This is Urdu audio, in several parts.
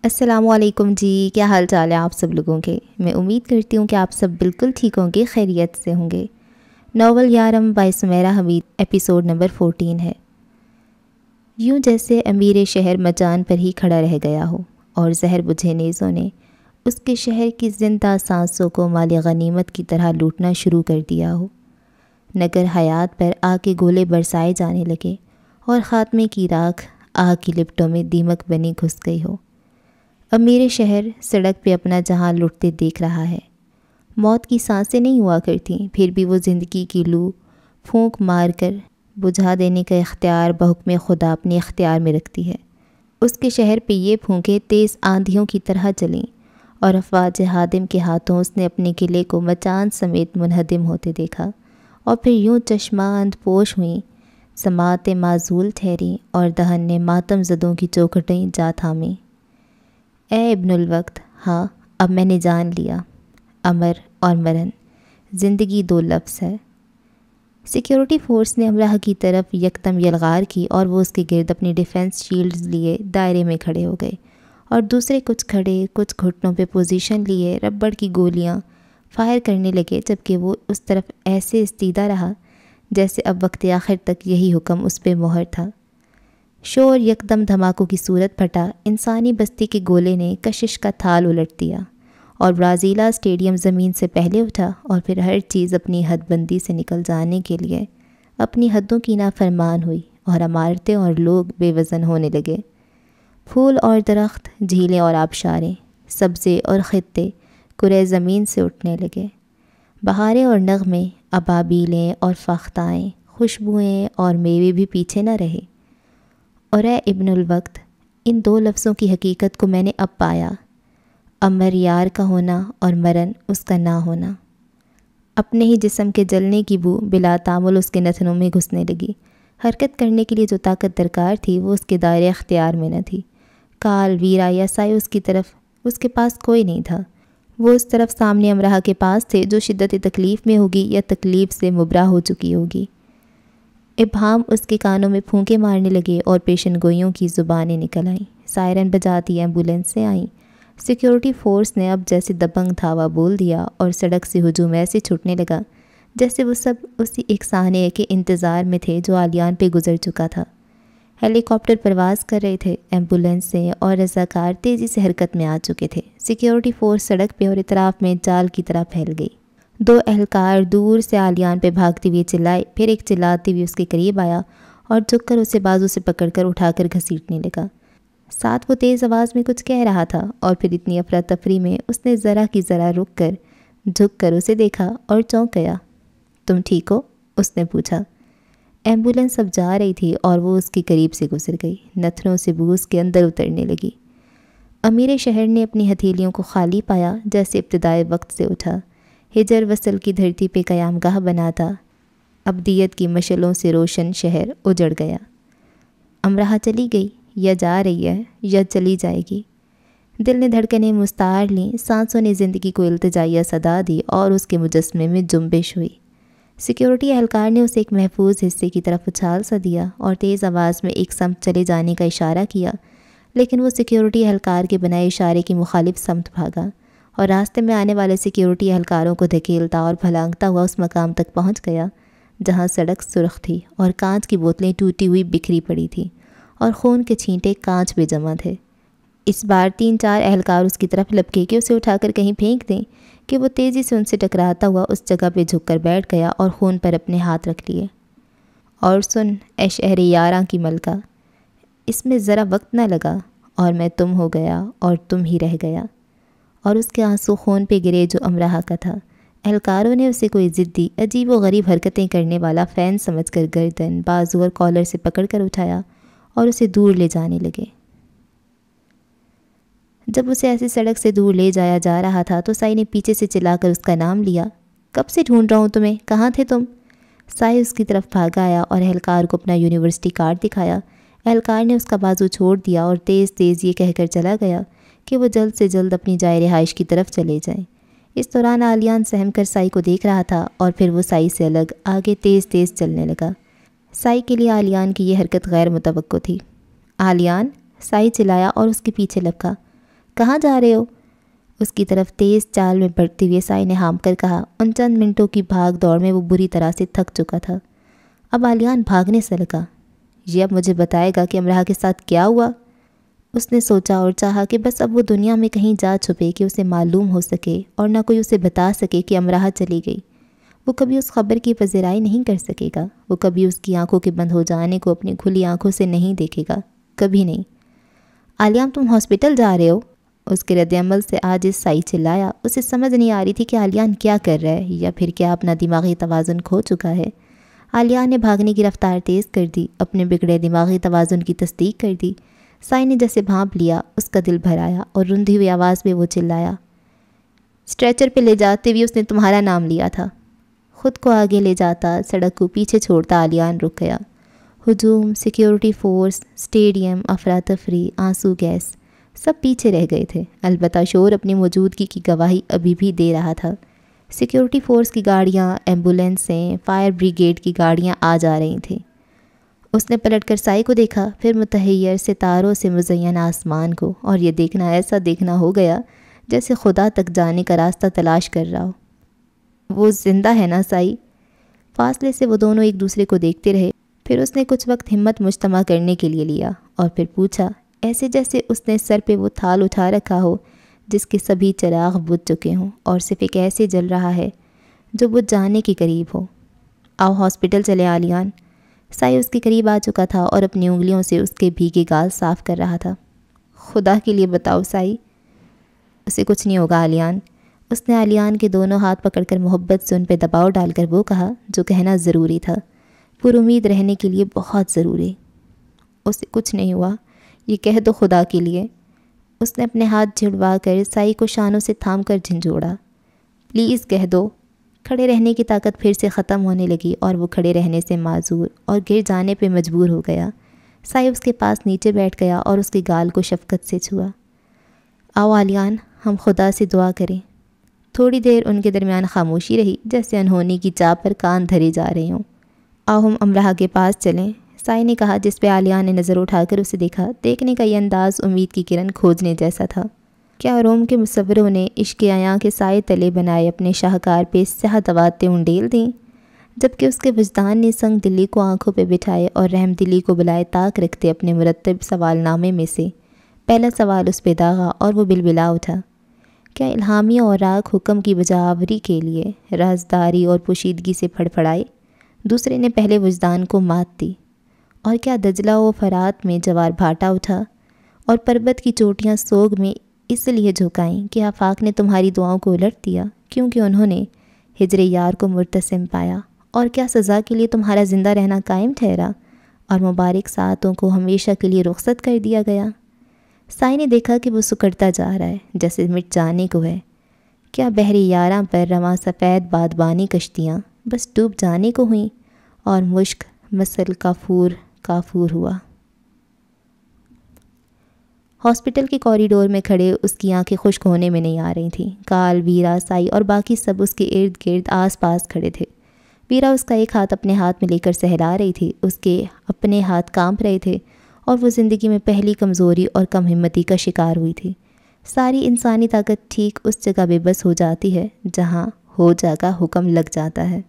السلام علیکم جی، کیا حال چال ہے آپ سب لوگوں کے؟ میں امید کرتی ہوں کہ آپ سب بالکل ٹھیک ہوں گے، خیریت سے ہوں گے۔ Novel Yaaram by Sumaira Hameed, episode number 14 ہے۔ یوں جیسے امیر شہر مچان پر ہی کھڑا رہ گیا ہو اور زہر بجھے نیزوں نے اس کے شہر کی زندہ سانسوں کو مال غنیمت کی طرح لوٹنا شروع کر دیا ہو۔ نگر حیات پر آگ کے گولے برسائے جانے لگے اور خاتمے کی راکھ آگ کی لپٹوں میں دیمک بنی گھس گئی ہو۔ امیر شہر سڑک پہ اپنا جہاں لٹتے دیکھ رہا ہے۔ موت کی سانسیں نہیں ہوا کرتیں، پھر بھی وہ زندگی کی لو پھونک مار کر بجھا دینے کا اختیار بحکم خدا اپنے اختیار میں رکھتی ہے۔ اس کے شہر پہ یہ پھونکیں تیز آندھیوں کی طرح چلیں اور افواج ہادم کے ہاتھوں اس نے اپنے قلعے کو مچان سمیت منہدم ہوتے دیکھا، اور پھر یوں چشماند پوش ہوئیں، سماعتیں معزول ٹھہریں اور دہن نے ماتم زدوں کی چوکھٹیں جا تھامیں۔ اے ابن الوقت، ہاں اب میں نے جان لیا، امر اور مرن، زندگی دو لفظ ہے۔ سیکیورٹی فورس نے امراہ کی طرف یکدم یلغار کی اور وہ اس کے گرد اپنی ڈیفنس شیلڈز لیے دائرے میں کھڑے ہو گئے، اور دوسرے کچھ کھڑے، کچھ گھٹنوں پہ پوزیشن لیے ربڑ کی گولیاں فائر کرنے لگے، جبکہ وہ اس طرف ایسے استیدا رہا جیسے اب وقت آخر تک یہی حکم اس پہ مہر تھا۔ شور یکدم دھماکوں کی صورت پھٹا، انسانی بستی کے گولے نے کشش کا تھال الٹ دیا اور برازیلا اسٹیڈیم زمین سے پہلے اٹھا، اور پھر ہر چیز اپنی حد بندی سے نکل جانے کے لیے اپنی حدوں کی نافرمان ہوئی، اور عمارتیں اور لوگ بے وزن ہونے لگے۔ پھول اور درخت، جھیلیں اور آبشاریں، سبزے اور خطے کرۂ زمین سے اٹھنے لگے۔ بہاریں اور نغمے، ابابیلیں اور فاختائیں، خوشبوئیں اور میوے بھی پیچھے نہ رہے۔ اور اے ابن الوقت، ان دو لفظوں کی حقیقت کو میں نے اب پایا، امر یار کا ہونا اور مرن اس کا نہ ہونا۔ اپنے ہی جسم کے جلنے کی بو بلا تعامل اس کے نتنوں میں گھسنے لگی۔ حرکت کرنے کے لیے جو طاقت درکار تھی وہ اس کے دائرے اختیار میں نہ تھی۔ کال، ویرا یا سائے اس کی طرف اس کے پاس کوئی نہیں تھا۔ وہ اس طرف سامنے امراہ کے پاس تھے جو شدت تکلیف میں ہوگی یا تکلیف سے مبرا ہو چکی ہوگی۔ ابہام اس کے کانوں میں پھونکے مارنے لگے اور پیشن گوئیوں کی زبانیں نکل آئیں۔ سائرن بجاتی ایمبولینسیں آئیں۔ سیکیورٹی فورس نے اب جیسے دبنگ دھاوا بول دیا اور سڑک سے ہجوم ایسے چھوٹنے لگا جیسے وہ سب اسی ایک سانحے کے انتظار میں تھے جو آلیان پہ گزر چکا تھا۔ ہیلی کاپٹر پرواز کر رہے تھے، ایمبولینسیں اور رضاکار تیزی سے حرکت میں آ چکے تھے۔ سیکیورٹی فورس سڑک پہ اور اطراف میں جال کی طرح پھیل گئی۔ دو اہلکار دور سے آلیان پہ بھاگتے ہوئے چلائے، پھر ایک چلاتے ہوئے اس کے قریب آیا اور جھک کر اسے بازو سے پکڑ کر اٹھا کر گھسیٹنے لگا۔ ساتھ وہ تیز آواز میں کچھ کہہ رہا تھا، اور پھر اتنی افراتفری میں اس نے ذرا کی ذرا رک کر جھک کر اسے دیکھا اور چونک گیا۔ تم ٹھیک ہو؟ اس نے پوچھا۔ ایمبولینس اب جا رہی تھی اور وہ اس کے قریب سے گزر گئی، نتھنوں سے بو اس کے اندر اترنے لگی۔ امیر شہر نے اپنی ہتھیلیوں کو خالی پایا جیسے ابتدائے وقت سے اٹھا، ہجر وصل کی دھرتی پہ قیام گاہ بنا تھا۔ ابدیت کی مشلوں سے روشن شہر اجڑ گیا۔ امراہ چلی گئی، یا جا رہی ہے یا چلی جائے گی۔ دل نے دھڑکنیں مستعار لیں، سانسوں نے زندگی کو التجائیہ صدا دی اور اس کے مجسمے میں جنبش ہوئی۔ سیکیورٹی اہلکار نے اسے ایک محفوظ حصے کی طرف اچھال سا دیا اور تیز آواز میں ایک سمت چلے جانے کا اشارہ کیا، لیکن وہ سیکیورٹی اہلکار کے بنائے اشارے کی مخالف سمت بھاگا اور راستے میں آنے والے سیکیورٹی اہلکاروں کو دھکیلتا اور پھلانگتا ہوا اس مقام تک پہنچ گیا جہاں سڑک سرخ تھی اور کانچ کی بوتلیں ٹوٹی ہوئی بکھری پڑی تھیں اور خون کے چھینٹے کانچ پہ جمع تھے۔ اس بار 3-4 اہلکار اس کی طرف لپکے کہ اسے اٹھا کر کہیں پھینک دیں کہ وہ تیزی سے ان سے ٹکراتا ہوا اس جگہ پہ جھک کر بیٹھ گیا اور خون پر اپنے ہاتھ رکھ لیے۔ اور سن اے شہر یاراں کی ملکہ، اس میں ذرا وقت نہ لگا اور میں تم ہو گیا اور تم ہی رہ گیا۔ اور اس کے آنسو خون پہ گرے جو امراہ کا تھا۔ اہلکاروں نے اسے کوئی ضدی عجیب و غریب حرکتیں کرنے والا فین سمجھ کر گردن، بازو اور کالر سے پکڑ کر اٹھایا اور اسے دور لے جانے لگے۔ جب اسے ایسی سڑک سے دور لے جایا جا رہا تھا تو سائی نے پیچھے سے چلا کر اس کا نام لیا۔ کب سے ڈھونڈ رہا ہوں تمہیں، کہاں تھے تم؟ سائی اس کی طرف بھاگا آیا اور اہلکار کو اپنا یونیورسٹی کارڈ دکھایا۔ اہلکار نے اس کا بازو چھوڑ دیا اور تیز تیز یہ کہہ کر چلا گیا کہ وہ جلد سے جلد اپنی جائے رہائش کی طرف چلے جائیں۔ اس دوران آلیان سہم کر سائی کو دیکھ رہا تھا اور پھر وہ سائی سے الگ آگے تیز تیز چلنے لگا۔ سائی کے لیے آلیان کی یہ حرکت غیر متوقع تھی۔ آلیان، سائی چلایا اور اس کے پیچھے لپکا۔ کہاں جا رہے ہو؟ اس کی طرف تیز چال میں بڑھتے ہوئے سائی نے ہام کر کہا۔ ان چند منٹوں کی بھاگ دوڑ میں وہ بری طرح سے تھک چکا تھا۔ اب آلیان بھاگنے سے لگا۔ یہ اب مجھے بتائے گا کہ امراہ کے ساتھ کیا ہوا؟ اس نے سوچا اور چاہا کہ بس اب وہ دنیا میں کہیں جا چھپے کہ اسے معلوم ہو سکے اور نہ کوئی اسے بتا سکے کہ امراہ چلی گئی۔ وہ کبھی اس خبر کی پذیرائی نہیں کر سکے گا، وہ کبھی اس کی آنکھوں کے بند ہو جانے کو اپنی کھلی آنکھوں سے نہیں دیکھے گا، کبھی نہیں۔ عالیہ تم ہاسپٹل جا رہے ہو؟ اس کے رد عمل سے آج اس سائی چلایا۔ اسے سمجھ نہیں آ رہی تھی کہ عالیان کیا کر رہا ہے، یا پھر کیا اپنا دماغی توازن کھو چکا ہے۔ عالیہ نے بھاگنے کی رفتار تیز کر دی، اپنے بگڑے دماغی توازن کی تصدیق کر دی۔ سائی نے جیسے بھانپ لیا، اس کا دل بھر آیا اور رندھی ہوئی آواز میں وہ چلایا، اسٹریچر پہ لے جاتے ہوئے اس نے تمہارا نام لیا تھا۔ خود کو آگے لے جاتا، سڑک کو پیچھے چھوڑتا عالیان رک گیا۔ ہجوم، سیکیورٹی فورس، اسٹیڈیم، افراتفری، آنسو گیس، سب پیچھے رہ گئے تھے، البتہ شور اپنی موجودگی کی گواہی ابھی بھی دے رہا تھا۔ سیکیورٹی فورس کی گاڑیاں، ایمبولینسیں، فائر بریگیڈ کی گاڑیاں آ جا رہی تھیں۔ اس نے پلٹ کر سائی کو دیکھا، پھر متحیر ستاروں سے مزین آسمان کو، اور یہ دیکھنا ایسا دیکھنا ہو گیا جیسے خدا تک جانے کا راستہ تلاش کر رہا ہو۔ وہ زندہ ہے نا سائی؟ فاصلے سے وہ دونوں ایک دوسرے کو دیکھتے رہے، پھر اس نے کچھ وقت ہمت مجتمع کرنے کے لیے لیا اور پھر پوچھا، ایسے جیسے اس نے سر پہ وہ تھال اٹھا رکھا ہو جس کے سبھی چراغ بجھ چکے ہوں اور صرف ایک ایسے جل رہا ہے جو بجھ جانے کے قریب ہو۔ آؤ ہاسپٹل چلے عالیان۔ سائی اس کے قریب آ چکا تھا اور اپنی انگلیوں سے اس کے بھیگے گال صاف کر رہا تھا۔ خدا کے لیے بتاؤ سائی۔ اسے کچھ نہیں ہوگا عالیان۔ اس نے عالیان کے دونوں ہاتھ پکڑ کر محبت سے ان پہ دباؤ ڈال کر وہ کہا جو کہنا ضروری تھا، پر امید رہنے کے لیے بہت ضروری۔ اسے کچھ نہیں ہوا، یہ کہہ دو خدا کے لیے۔ اس نے اپنے ہاتھ جھڑوا کر سائی کو شانوں سے تھام کر جھنجھوڑا۔ پلیز کہہ دو۔ کھڑے رہنے کی طاقت پھر سے ختم ہونے لگی اور وہ کھڑے رہنے سے معذور اور گر جانے پہ مجبور ہو گیا۔ سائی اس کے پاس نیچے بیٹھ گیا اور اس کے گال کو شفقت سے چھوا۔ آؤ عالیان، ہم خدا سے دعا کریں۔ تھوڑی دیر ان کے درمیان خاموشی رہی، جیسے انہونی کی چاپ پر کان دھرے جا رہے ہوں۔ آؤ ہم امراہ کے پاس چلیں، سائی نے کہا، جس پہ عالیان نے نظر اٹھا کر اسے دیکھا۔ دیکھنے کا یہ انداز امید کی کرن کھوجنے جیسا تھا۔ کیا روم کے مصوروں نے عشق عیاں کے سائے تلے بنائے اپنے شاہکار پہ سیاہ دواتیں انڈیل دیں، جبکہ اس کے وجدان نے سنگ دلی کو آنکھوں پہ بٹھائے اور رحم دلی کو بلائے طاق رکھتے اپنے مرتب سوال نامے میں سے پہلا سوال اس پہ داغا اور وہ بلبلا اٹھا۔ کیا الہامیہ اور راگ حکم کی بجاوری کے لیے رازداری اور پوشیدگی سے پھڑپھڑائے؟ دوسرے نے پہلے وجدان کو مات دی۔ اور کیا دجلہ و فرات میں جوار بھاٹا اٹھا اور پربت کی چوٹیاں سوگ میں اس لیے جھکائیں کہ آفاق نے تمہاری دعاؤں کو الٹ دیا کیونکہ انہوں نے ہجر یار کو مرتسم پایا؟ اور کیا سزا کے لیے تمہارا زندہ رہنا قائم ٹھہرا اور مبارک ساعتوں کو ہمیشہ کے لیے رخصت کر دیا گیا؟ سائی نے دیکھا کہ وہ سکڑتا جا رہا ہے، جیسے مٹ جانے کو ہے۔ کیا بحری یاراں پر رواں سفید بادبانی کشتیاں بس ڈوب جانے کو ہوئیں اور مشک مسل کافور کافور ہوا؟ ہاسپٹل کے کوریڈور میں کھڑے اس کی آنکھیں خشک ہونے میں نہیں آ رہی تھیں۔ کال، ویرا، سائی اور باقی سب اس کے ارد گرد آس پاس کھڑے تھے۔ ویرا اس کا ایک ہاتھ اپنے ہاتھ میں لے کر سہلا رہی تھی، اس کے اپنے ہاتھ کانپ رہے تھے اور وہ زندگی میں پہلی کمزوری اور کم ہمتی کا شکار ہوئی تھی۔ ساری انسانی طاقت ٹھیک اس جگہ بے بس ہو جاتی ہے جہاں ہو جا کا حکم لگ جاتا ہے۔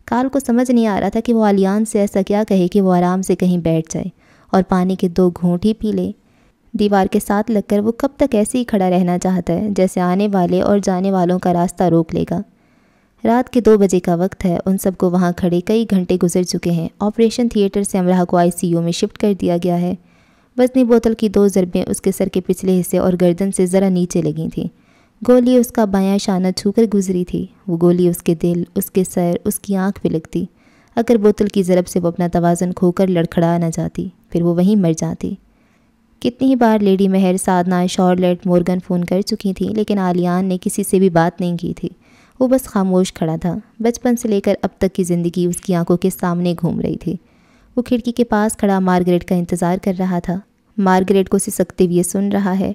کال کو سمجھ نہیں آ رہا تھا کہ وہ عالیان سے ایسا کیا کہے کہ وہ آرام سے کہیں بیٹھ جائے اور پانی کے 2 گھونٹ ہی پی لے۔ دیوار کے ساتھ لگ کر وہ کب تک ایسے ہی کھڑا رہنا چاہتا ہے جیسے آنے والے اور جانے والوں کا راستہ روک لے گا۔ رات کے 2 بجے کا وقت ہے، ان سب کو وہاں کھڑے کئی گھنٹے گزر چکے ہیں۔ آپریشن تھیٹر سے امراہ کو ICU میں شفٹ کر دیا گیا ہے۔ وزنی بوتل کی 2 ضربیں اس کے سر کے پچھلے حصے اور گردن سے ذرا نیچے لگی تھیں۔ گولی اس کا بایاں شانہ چھو کر گزری تھی۔ وہ گولی اس کے دل، اس کے سر، اس کی آنکھ پہ لگتی۔ اگر بوتل کی ضرب سے وہ اپنا توازن کھو کر لڑکھڑا نہ جاتی، پھر وہ وہیں مر جاتی۔ کتنی ہی بار لیڈی مہر، سادنا، شارلٹ، مورگن فون کر چکی تھی، لیکن عالیان نے کسی سے بھی بات نہیں کی تھی۔ وہ بس خاموش کھڑا تھا۔ بچپن سے لے کر اب تک کی زندگی اس کی آنکھوں کے سامنے گھوم رہی تھی۔ وہ کھڑکی کے پاس کھڑا مارگریٹ کا انتظار کر رہا تھا۔ مارگریٹ کو سسکتے ہوئے سن رہا ہے۔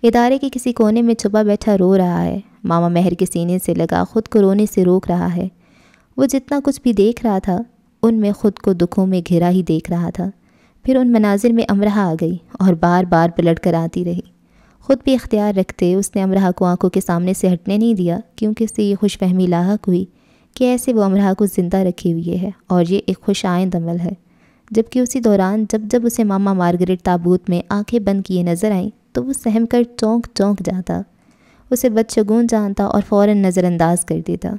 ادارے کے کسی کونے میں چھپا بیٹھا رو رہا ہے۔ ماما مہر کے سینے سے لگا خود کو رونے سے روک رہا ہے۔ وہ جتنا کچھ بھی دیکھ رہا تھا ان میں خود کو دکھوں میں گھرا ہی دیکھ رہا تھا۔ پھر ان مناظر میں امراہ آ گئی اور بار بار پلٹ کر آتی رہی۔ خود بھی اختیار رکھتے اس نے امرہ کو آنکھوں کے سامنے سے ہٹنے نہیں دیا، کیونکہ اسے یہ خوش فہمی لاحق ہوئی کہ ایسے وہ امرہ کو زندہ رکھے ہوئے ہے اور یہ ایک خوش آئند عمل ہے۔ جبکہ اسی دوران جب اسے ماما مارگریٹ تابوت میں آنکھیں بند کیے نظر آئیں تو وہ سہم کر چونک جاتا، اسے بدشگون جانتا اور فوراً نظر انداز کر دیتا۔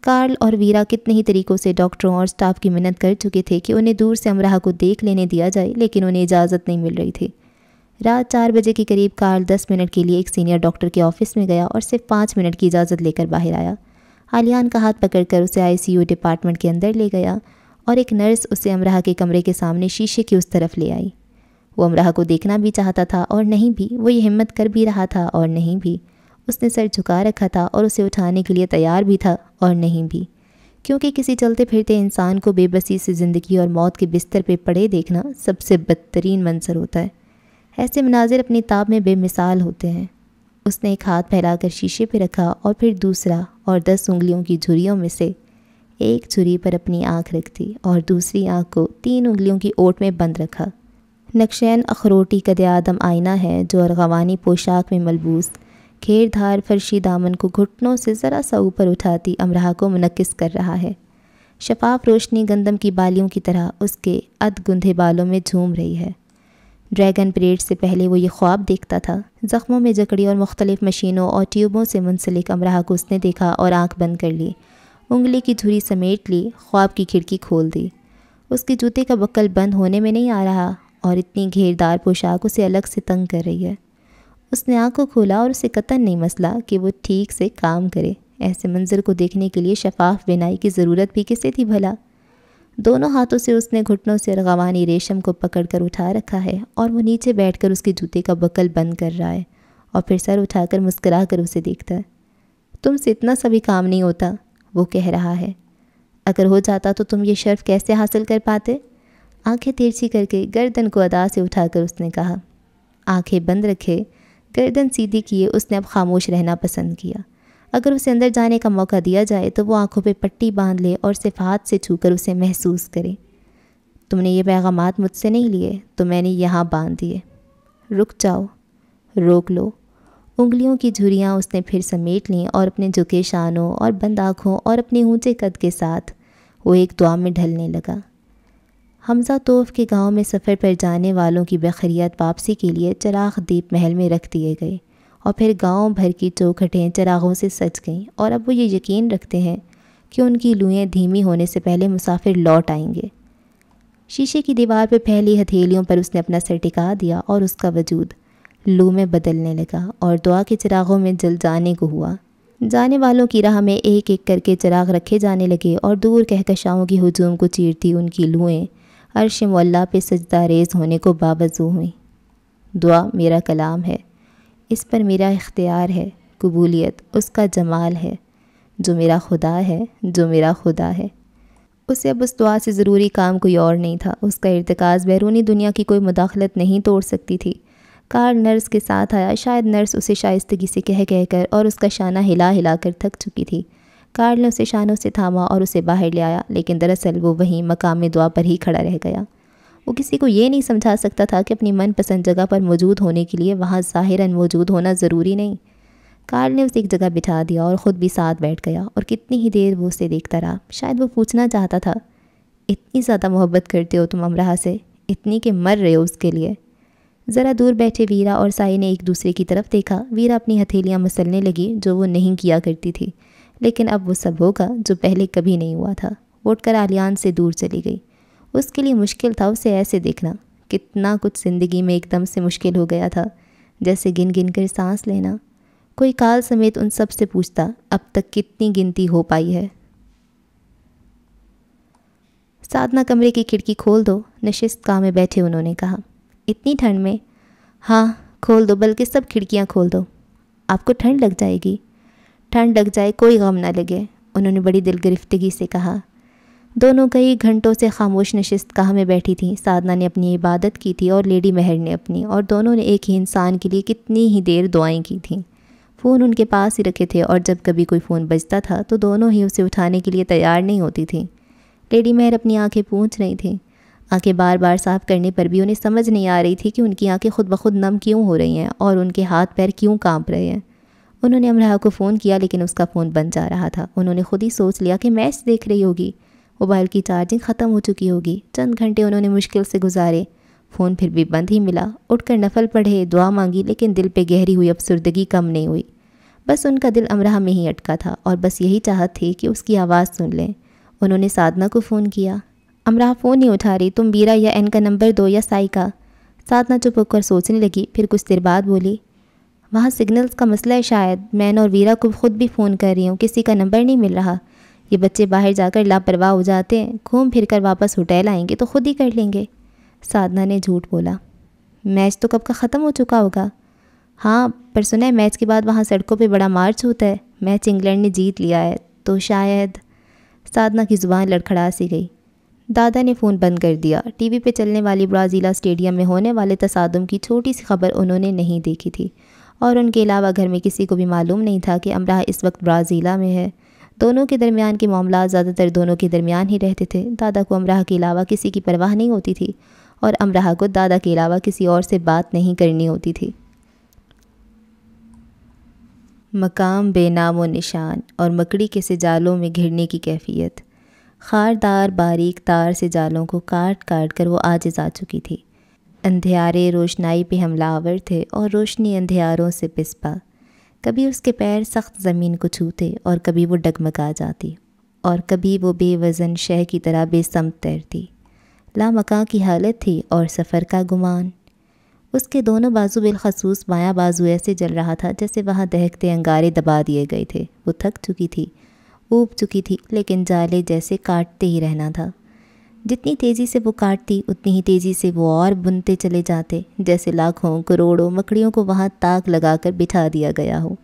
کارل اور ویرا کتنے ہی طریقوں سے ڈاکٹروں اور سٹاف کی منت کر چکے تھے کہ انہیں دور سے امرہ کو دیکھ لینے دیا جائے، لیکن انہیں اجازت نہیں مل رہی تھی۔ رات 4 بجے کے قریب کارل 10 منٹ کے لیے ایک سینئر ڈاکٹر کے آفس میں گیا اور صرف 5 منٹ کی اجازت لے کر باہر آیا۔ عالیان کا ہاتھ پکڑ کر اسے ICU ڈپارٹمنٹ کے اندر لے گیا اور ایک نرس اسے امرہ کے کمرے کے سامنے شیشے کی اس طرف لے آئی۔ وہ امرہ کو دیکھنا بھی چاہتا تھا اور نہیں بھی، وہ یہ ہمت کر بھی رہا تھا اور نہیں بھی، اس نے سر جھکا رکھا تھا اور اسے اٹھانے کے لیے تیار بھی تھا اور نہیں بھی، کیونکہ کسی چلتے پھرتے انسان کو بے بسی سے زندگی اور موت کے بستر پہ پڑے دیکھنا سب سے بدترین منظر ہوتا ہے۔ ایسے مناظر اپنی تاب میں بے مثال ہوتے ہیں۔ اس نے ایک ہاتھ پھیلا کر شیشے پہ رکھا اور پھر دوسرا اور 10 انگلیوں کی جھریوں میں سے ایک جھری پر اپنی آنکھ رکھ دی اور دوسری آنکھ کو 3 انگلیوں کی اوٹ میں بند رکھا۔ نقشین اخروٹی قد آدم آئینہ ہے جو ارغوانی پوشاک میں ملبوس گھیر دھار فرشی دامن کو گھٹنوں سے ذرا سا اوپر اٹھاتی امرہ کو منعکس کر رہا ہے۔ شفاف روشنی گندم کی بالیوں کی طرح اس کے گندھے بالوں میں جھوم رہی ہے۔ ڈریگن پریڈ سے پہلے وہ یہ خواب دیکھتا تھا۔ زخموں میں جکڑی اور مختلف مشینوں اور ٹیوبوں سے منسلک امرہ کو اس نے دیکھا اور آنکھ بند کر لی، انگلی کی جھری سمیٹ لی، خواب کی کھڑکی کھول دی۔ اس کے جوتے کا بکل بند ہونے میں نہیں آ رہا اور اتنی گھیردار پوشاک اسے الگ سے تنگ کر رہی ہے۔ اس نے آنکھ کو کھولا اور اسے قطعاً نہیں مسئلہ کہ وہ ٹھیک سے کام کرے۔ ایسے منظر کو دیکھنے کے لیے شفاف بینائی کی ضرورت بھی کسے تھی بھلا؟ دونوں ہاتھوں سے اس نے گھٹنوں سے ارغوانی ریشم کو پکڑ کر اٹھا رکھا ہے اور وہ نیچے بیٹھ کر اس کے جوتے کا بکل بند کر رہا ہے اور پھر سر اٹھا کر مسکرا کر اسے دیکھتا ہے۔ تم سے اتنا سا بھی کام نہیں ہوتا، وہ کہہ رہا ہے۔ اگر ہو جاتا تو تم یہ شرف کیسے حاصل کر پاتے؟ آنکھیں تیرچی کر کے گردن کو ادا سے اٹھا کر اس نے کہا۔ آنکھیں بند رکھے، گردن سیدھی کیے اس نے اب خاموش رہنا پسند کیا۔ اگر اسے اندر جانے کا موقع دیا جائے تو وہ آنکھوں پہ پٹی باندھ لے اور صرف ہاتھ سے چھو کر اسے محسوس کرے۔ تم نے یہ پیغامات مجھ سے نہیں لیے تو میں نے یہاں باندھ دیے۔ رک جاؤ، روک لو۔ انگلیوں کی جھریاں اس نے پھر سمیٹ لیں اور اپنے جھکے شانوں اور بند آنکھوں اور اپنے اونچے قد کے ساتھ وہ ایک دعا میں ڈھلنے لگا۔ حمزہ توف کے گاؤں میں سفر پر جانے والوں کی بخیریت واپسی کے لیے چراغ دیپ محل میں رکھ دیے گئے اور پھر گاؤں بھر کی چوکھٹیں چراغوں سے سج گئیں، اور اب وہ یہ یقین رکھتے ہیں کہ ان کی لوئیں دھیمی ہونے سے پہلے مسافر لوٹ آئیں گے۔ شیشے کی دیوار پہ پھیلی ہتھیلیوں پر اس نے اپنا سر ٹکا دیا اور اس کا وجود لو میں بدلنے لگا اور دعا کے چراغوں میں جل جانے کو ہوا۔ جانے والوں کی راہ میں ایک ایک کر کے چراغ رکھے جانے لگے اور دور کہکشاؤں کی ہجوم کو چیرتی ان کی لوئیں عرش معلیٰ پہ سجدہ ریز ہونے کو باوضو ہوئیں۔ دعا میرا کلام ہے، اس پر میرا اختیار ہے، قبولیت اس کا جمال ہے، جو میرا خدا ہے، جو میرا خدا ہے۔ اسے اب اس دعا سے ضروری کام کوئی اور نہیں تھا۔ اس کا ارتکاز بیرونی دنیا کی کوئی مداخلت نہیں توڑ سکتی تھی۔ کار نرس کے ساتھ آیا، شاید نرس اسے شائستگی سے کہہ کر اور اس کا شانہ ہلا ہلا کر تھک چکی تھی۔ کارل نے اسے شانوں سے تھاما اور اسے باہر لے آیا، لیکن دراصل وہ وہیں مقام دعا پر ہی کھڑا رہ گیا۔ وہ کسی کو یہ نہیں سمجھا سکتا تھا کہ اپنی من پسند جگہ پر موجود ہونے کے لیے وہاں ظاہراً موجود ہونا ضروری نہیں۔ کارل نے اسے ایک جگہ بٹھا دیا اور خود بھی ساتھ بیٹھ گیا اور کتنی ہی دیر وہ اسے دیکھتا رہا۔ شاید وہ پوچھنا چاہتا تھا، اتنی زیادہ محبت کرتے ہو تم امرہ سے، اتنی کہ مر رہے ہو اس کے لیے؟ ذرا دور بیٹھے ویرا اور سائی نے ایک دوسرے کی طرف دیکھا۔ ویرا اپنی ہتھیلیاں مسلنے لگی جو وہ نہیں کیا کرتی تھی، لیکن اب وہ سب ہوگا جو پہلے کبھی نہیں ہوا تھا۔ وہ اٹھ کر عالیان سے دور چلی گئی۔ اس کے لیے مشکل تھا اسے ایسے دیکھنا۔ کتنا کچھ زندگی میں ایک دم سے مشکل ہو گیا تھا، جیسے گن گن کر سانس لینا۔ کوئی کال سمیت ان سب سے پوچھتا، اب تک کتنی گنتی ہو پائی ہے؟ سادنا کمرے کی کھڑکی کھول دو، نشست گاہ میں بیٹھے انہوں نے کہا۔ اتنی ٹھنڈ میں؟ ہاں کھول دو، بلکہ سب کھڑکیاں کھول دو۔ آپ کو ٹھنڈ لگ جائے گی۔ ٹھنڈ لگ جائے کوئی غم نہ لگے، انہوں نے بڑی دل گرفتگی سے کہا۔ دونوں کئی گھنٹوں سے خاموش نشست گاہ میں بیٹھی تھیں۔ سادنا نے اپنی عبادت کی تھی اور لیڈی مہر نے اپنی، اور دونوں نے ایک ہی انسان کے لیے کتنی ہی دیر دعائیں کی تھیں۔ فون ان کے پاس ہی رکھے تھے اور جب کبھی کوئی فون بجتا تھا تو دونوں ہی اسے اٹھانے کے لیے تیار نہیں ہوتی تھیں۔ لیڈی مہر اپنی آنکھیں پونچھ رہی تھیں۔ آنکھیں بار بار صاف کرنے پر بھی انہیں سمجھ نہیں آ رہی تھی کہ ان کی آنکھیں خود بخود نم کیوں ہو رہی ہیں اور ان کے ہاتھ پیر کیوں کانپ رہے ہیں۔ انہوں نے امراہ کو فون کیا لیکن اس کا فون بند جا رہا تھا۔ انہوں نے خود ہی سوچ لیا کہ میچ دیکھ رہی ہوگی، موبائل کی چارجنگ ختم ہو چکی ہوگی۔ چند گھنٹے انہوں نے مشکل سے گزارے، فون پھر بھی بند ہی ملا۔ اٹھ کر نفل پڑھے، دعا مانگی، لیکن دل پہ گہری ہوئی افسردگی کم نہیں ہوئی۔ بس ان کا دل امراہ میں ہی اٹکا تھا اور بس یہی چاہت تھی کہ اس کی آواز سن لیں۔ انہوں نے سادنا کو فون کیا۔ امراہ فون نہیں اٹھا رہی، تم بیرا یا این کا نمبر دو یا سائی کا۔ سادنا چپ ہو کر سوچنے لگی، پھر کچھ دیر بعد بولی، وہاں سگنلز کا مسئلہ ہے شاید، میں اور ویرا کو خود بھی فون کر رہی ہوں، کسی کا نمبر نہیں مل رہا۔ یہ بچے باہر جا کر لاپرواہ ہو جاتے ہیں، گھوم پھر کر واپس ہوٹل آئیں گے تو خود ہی کر لیں گے۔ سادنا نے جھوٹ بولا۔ میچ تو کب کا ختم ہو چکا ہوگا۔ ہاں، پر سنا ہے میچ کے بعد وہاں سڑکوں پہ بڑا مارچ ہوتا ہے، میچ انگلینڈ نے جیت لیا ہے تو شاید۔ سادنا کی زبان لڑکھڑا سی گئی۔ دادا نے فون بند کر دیا۔ ٹی وی پہ چلنے والی برازیلا اسٹیڈیم میں ہونے والے تصادم کی چھوٹی سی خبر انہوں نے نہیں دیکھی تھی، اور ان کے علاوہ گھر میں کسی کو بھی معلوم نہیں تھا کہ امراہ اس وقت برازیلا میں ہے۔ دونوں کے درمیان کے معاملات زیادہ تر دونوں کے درمیان ہی رہتے تھے۔ دادا کو امراہ کے علاوہ کسی کی پرواہ نہیں ہوتی تھی، اور امراہ کو دادا کے علاوہ کسی اور سے بات نہیں کرنی ہوتی تھی۔ مقام بے نام و نشان اور مکڑی کے سے جالوں میں گھرنے کی کیفیت۔ خاردار باریک تار سے جالوں کو کاٹ کاٹ کر وہ عاجز آ چکی تھی۔ اندھیارے روشنائی پہ حملہ آور تھے اور روشنی اندھیاروں سے پسپا۔ کبھی اس کے پیر سخت زمین کو چھوتے اور کبھی وہ ڈگمگا جاتی، اور کبھی وہ بے وزن شے کی طرح بے سمت تیرتی۔ لامکاں کی حالت تھی اور سفر کا گمان۔ اس کے دونوں بازو بالخصوص بایاں بازو ایسے جل رہا تھا جیسے وہاں دہکتے انگارے دبا دیے گئے تھے۔ وہ تھک چکی تھی، اوب چکی تھی، لیکن جالے جیسے کاٹتے ہی رہنا تھا۔ جتنی تیزی سے وہ کاٹتی اتنی ہی تیزی سے وہ اور بنتے چلے جاتے، جیسے لاکھوں کروڑوں مکڑیوں کو وہاں تاک لگا کر بٹھا دیا گیا ہو۔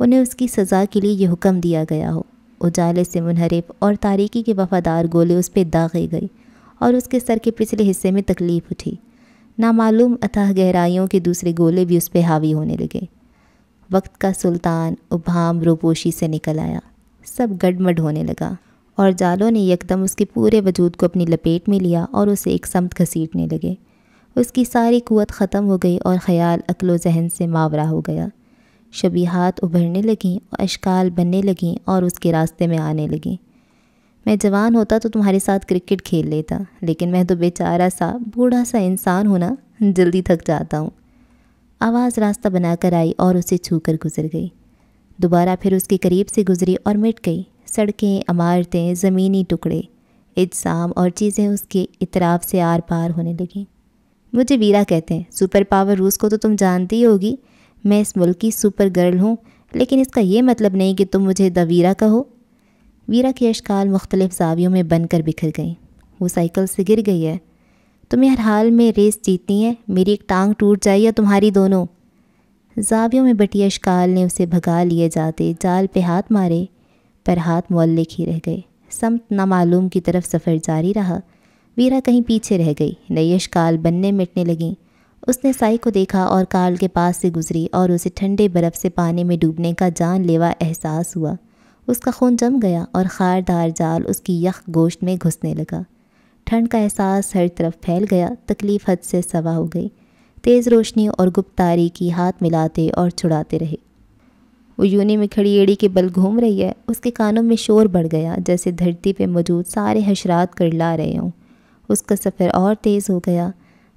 انہیں اس کی سزا کے لیے یہ حکم دیا گیا ہو۔ اجالے سے منحرف اور تاریکی کے وفادار گولے اس پہ داغے گئے، اور اس کے سر کے پچھلے حصے میں تکلیف اٹھی۔ نامعلوم اتھاہ گہرائیوں کے دوسرے گولے بھی اس پہ حاوی ہونے لگے۔ وقت کا سلطان ابہام روپوشی سے نکل آیا، سب گڈمڈ ہونے لگا، اور جالوں نے یکدم اس کے پورے وجود کو اپنی لپیٹ میں لیا اور اسے ایک سمت گھسیٹنے لگے۔ اس کی ساری قوت ختم ہو گئی اور خیال عقل و ذہن سے ماورا ہو گیا۔ شبیہات ابھرنے لگیں، اشکال بننے لگیں اور اس کے راستے میں آنے لگیں۔ میں جوان ہوتا تو تمہارے ساتھ کرکٹ کھیل لیتا، لیکن میں تو بیچارہ سا بوڑھا سا انسان ہوں نا، جلدی تھک جاتا ہوں۔ آواز راستہ بنا کر آئی اور اسے چھو کر گزر گئی۔ دوبارہ پھر اس کے قریب سے گزری اور مٹ گئی۔ سڑکیں، عمارتیں، زمینی ٹکڑے، اجسام اور چیزیں اس کے اطراف سے آر پار ہونے لگیں۔ مجھے ویرا کہتے ہیں، سپر پاور روس کو تو تم جانتی ہوگی۔ میں اس ملک کی سپر گرل ہوں، لیکن اس کا یہ مطلب نہیں کہ تم مجھے دا ویرا کہو۔ ویرا کی اشکال مختلف زاویوں میں بن کر بکھر گئیں۔ وہ سائیکل سے گر گئی ہے۔ تمہیں ہر حال میں ریس جیتنی ہے، میری ایک ٹانگ ٹوٹ جائے یا تمہاری دونوں۔ زاویوں میں بٹی اشکال نے اسے بھگا لیے جاتے جال پہ ہاتھ مارے، پر ہاتھ معلق ہی رہ گئے۔ سمت نامعلوم کی طرف سفر جاری رہا۔ ویرا کہیں پیچھے رہ گئی، نئی اشکال بننے مٹنے لگیں۔ اس نے سائی کو دیکھا اور کال کے پاس سے گزری، اور اسے ٹھنڈے برف سے پانی میں ڈوبنے کا جان لیوا احساس ہوا۔ اس کا خون جم گیا اور خاردار جال اس کی یخ گوشت میں گھسنے لگا۔ ٹھنڈ کا احساس ہر طرف پھیل گیا، تکلیف حد سے سوا ہو گئی۔ تیز روشنی اور گپت تاریکی ہاتھ ملاتے اور چھڑاتے رہے۔ وہ یونی میں کھڑی ایڑی کے بل گھوم رہی ہے۔ اس کے کانوں میں شور بڑھ گیا، جیسے دھرتی پہ موجود سارے حشرات کرلا رہے ہوں۔ اس کا سفر اور تیز ہو گیا۔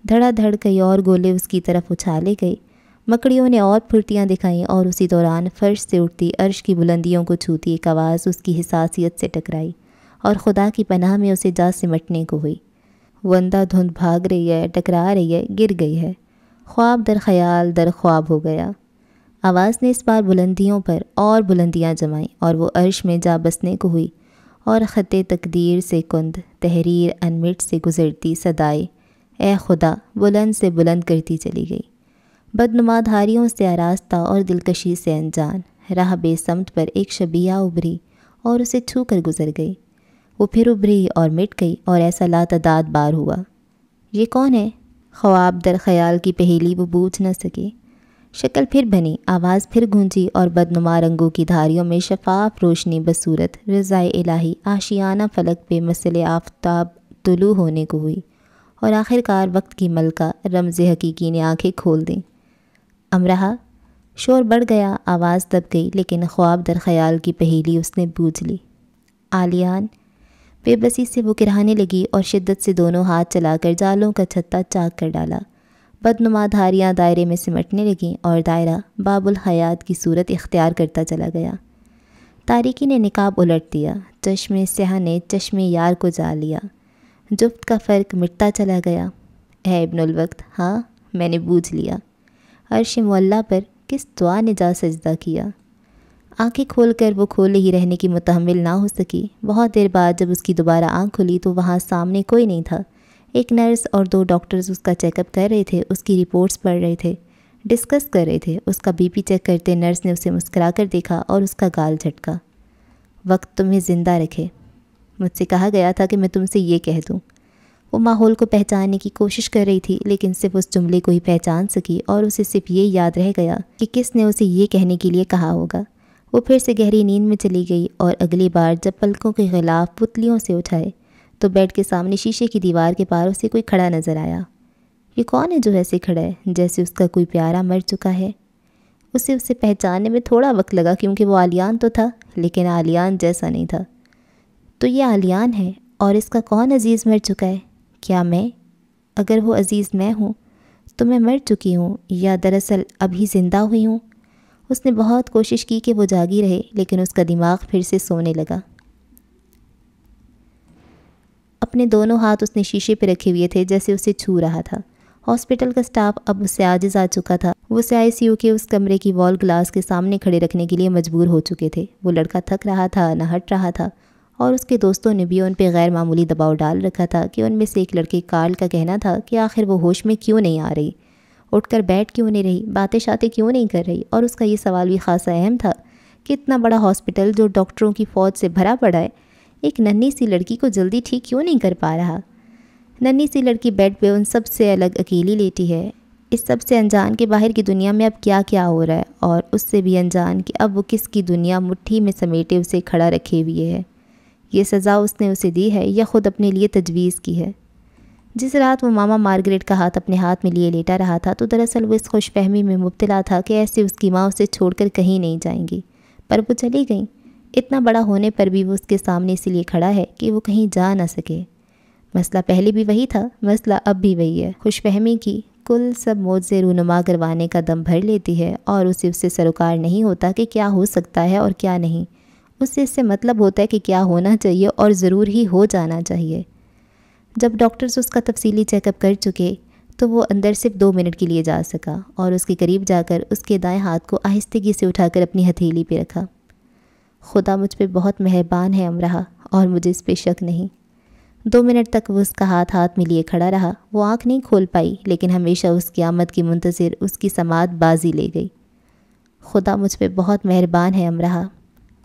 دھڑا دھڑ کئی اور گولے اس کی طرف اچھالے گئے۔ مکڑیوں نے اور پھرتیاں دکھائیں، اور اسی دوران فرش سے اٹھتی عرش کی بلندیوں کو چھوتی ایک آواز اس کی حساسیت سے ٹکرائی، اور خدا کی پناہ میں اسے جا سمٹنے کو ہوئی۔ وہ اندھا دھند بھاگ رہی ہے، ٹکرا رہی ہے، گر گئی ہے۔ خواب در خیال در خواب ہو گیا۔ آواز نے اس بار بلندیوں پر اور بلندیاں جمائیں، اور وہ عرش میں جا بسنے کو ہوئی، اور خط تقدیر سے کند تحریر انمٹ سے گزرتی صدائے اے خدا بلند سے بلند کرتی چلی گئی۔ بدنما دھاریوں سے آراستہ اور دلکشی سے انجان راہ بے سمت پر ایک شبیہ ابھری اور اسے چھو کر گزر گئی۔ وہ پھر ابھری اور مٹ گئی، اور ایسا لاتعداد بار ہوا۔ یہ کون ہے؟ خواب در خیال کی پہیلی وہ بوجھ نہ سکی۔ شکل پھر بنی، آواز پھر گونجی، اور بدنما رنگوں کی دھاریوں میں شفاف روشنی بصورت رضائے الہی آشیانہ فلک پہ مسل آفتاب طلوع ہونے کو ہوئی، اور آخر کار وقت کی ملکہ رمز حقیقی نے آنکھیں کھول دیں۔ امرہا، شور بڑھ گیا، آواز دب گئی، لیکن خواب در خیال کی پہیلی اس نے بوجھ لی۔ آلیان، بے بسی سے وہ کرہانے لگی اور شدت سے دونوں ہاتھ چلا کر جالوں کا چھتا چاک کر ڈالا۔ بدنما دھاریاں دائرے میں سمٹنے لگیں اور دائرہ باب الحیات کی صورت اختیار کرتا چلا گیا۔ تاریکی نے نقاب الٹ دیا، چشم سیاہ نے چشم یار کو جا لیا، جفت کا فرق مٹتا چلا گیا۔ اے ابن الوقت، ہاں میں نے بوجھ لیا۔ عرش معلیٰ پر کس دعا نے جا سجدہ کیا۔ آنکھیں کھول کر وہ کھولے ہی رہنے کی متحمل نہ ہو سکی۔ بہت دیر بعد جب اس کی دوبارہ آنکھ کھلی تو وہاں سامنے کوئی نہیں تھا۔ ایک نرس اور 2 ڈاکٹرز اس کا چیک اپ کر رہے تھے، اس کی رپورٹس پڑھ رہے تھے، ڈسکس کر رہے تھے۔ اس کا بی پی چیک کرتے نرس نے اسے مسکرا کر دیکھا اور اس کا گال جھٹکا۔ وقت تمہیں زندہ رکھے، مجھ سے کہا گیا تھا کہ میں تم سے یہ کہہ دوں۔ وہ ماحول کو پہچاننے کی کوشش کر رہی تھی، لیکن صرف اس جملے کو ہی پہچان سکی اور اسے صرف یہ یاد رہ گیا کہ کس نے اسے یہ کہنے کے لیے کہا ہوگا۔ وہ پھر سے گہری نیند میں چلی گئی اور اگلی بار جب پلکوں کے غلاف پتلیوں سے اٹھائے تو بیڈ کے سامنے شیشے کی دیوار کے پار اسے کوئی کھڑا نظر آیا۔ یہ کون ہے جو ایسے کھڑا ہے جیسے اس کا کوئی پیارا مر چکا ہے؟ اسے پہچاننے میں تھوڑا وقت لگا کیونکہ وہ آلیان تو تھا، لیکن آلیان جیسا نہیں تھا۔ تو یہ آلیان ہے، اور اس کا کون عزیز مر چکا ہے؟ کیا میں؟ اگر وہ عزیز میں ہوں تو میں مر چکی ہوں یا دراصل ابھی زندہ ہوئی ہوں؟ اس نے بہت کوشش کی کہ وہ جاگی رہے، لیکن اس کا دماغ پھر سے سونے لگا۔ اپنے دونوں ہاتھ اس نے شیشے پہ رکھے ہوئے تھے جیسے اسے چھو رہا تھا۔ ہاسپٹل کا سٹاف اب اس سے عاجز آ چکا تھا۔ وہ اسے آئی سی یو کے اس کمرے کی وال گلاس کے سامنے کھڑے رکھنے کے لیے مجبور ہو چکے تھے۔ وہ لڑکا تھک رہا تھا، نہ ہٹ رہا تھا، اور اس کے دوستوں نے بھی ان پہ غیر معمولی دباؤ ڈال رکھا تھا کہ ان میں سے ایک لڑکے کارل کا کہنا تھا کہ آخر وہ ہوش میں کیوں نہیں آ رہی، اٹھ کر بیٹھ کیوں نہیں رہی، باتیں شاتیں کیوں نہیں کر رہی، اور اس کا یہ سوال بھی خاصا اہم تھا کہ اتنا بڑا ہاسپٹل جو ڈاکٹروں کی فوج سے بھرا پڑا ہے، ایک ننھی سی لڑکی کو جلدی ٹھیک کیوں نہیں کر پا رہا۔ ننھی سی لڑکی بیڈ پہ ان سب سے الگ اکیلی لیٹی ہے، اس سب سے انجان کہ باہر کی دنیا میں اب کیا کیا ہو رہا ہے، اور اس سے بھی انجان کہ اب وہ کس کی دنیا مٹھی میں سمیٹے اسے کھڑا رکھے ہوئے ہے۔ یہ سزا اس نے اسے دی ہے یا خود اپنے لیے تجویز کی ہے؟ جس رات وہ ماما مارگریٹ کا ہاتھ اپنے ہاتھ میں لیے لیٹا رہا تھا تو دراصل وہ اس خوش فہمی میں مبتلا تھا کہ ایسے اس کی ماں اسے چھوڑ کر کہیں نہیں جائیں گی، پر وہ چلی گئیں۔ اتنا بڑا ہونے پر بھی وہ اس کے سامنے اس لیے کھڑا ہے کہ وہ کہیں جا نہ سکے۔ مسئلہ پہلے بھی وہی تھا، مسئلہ اب بھی وہی ہے۔ خوش فہمی کی کل سب موجزے رونما کروانے کا دم بھر لیتی ہے اور اسے اس سے سروکار نہیں ہوتا کہ کیا ہو سکتا ہے اور کیا نہیں۔ اس سے مطلب ہوتا ہے کہ کیا ہونا چاہیے اور ضرور ہی ہو جانا چاہیے۔ جب ڈاکٹرز اس کا تفصیلی چیک اپ کر چکے تو وہ اندر صرف 2 منٹ کے لیے جا سکا اور اس کے قریب جا کر اس کے دائیں ہاتھ کو آہستگی سے اٹھا کر اپنی ہتھیلی پہ رکھا۔ خدا مجھ پہ بہت مہربان ہے امرہا، اور مجھے اس پہ شک نہیں۔ 2 منٹ تک وہ اس کا ہاتھ میں لیے کھڑا رہا۔ وہ آنکھ نہیں کھول پائی، لیکن ہمیشہ اس کی آمد کی منتظر اس کی سماعت بازی لے گئی۔ خدا مجھ پہ بہت مہربان ہے امرہا۔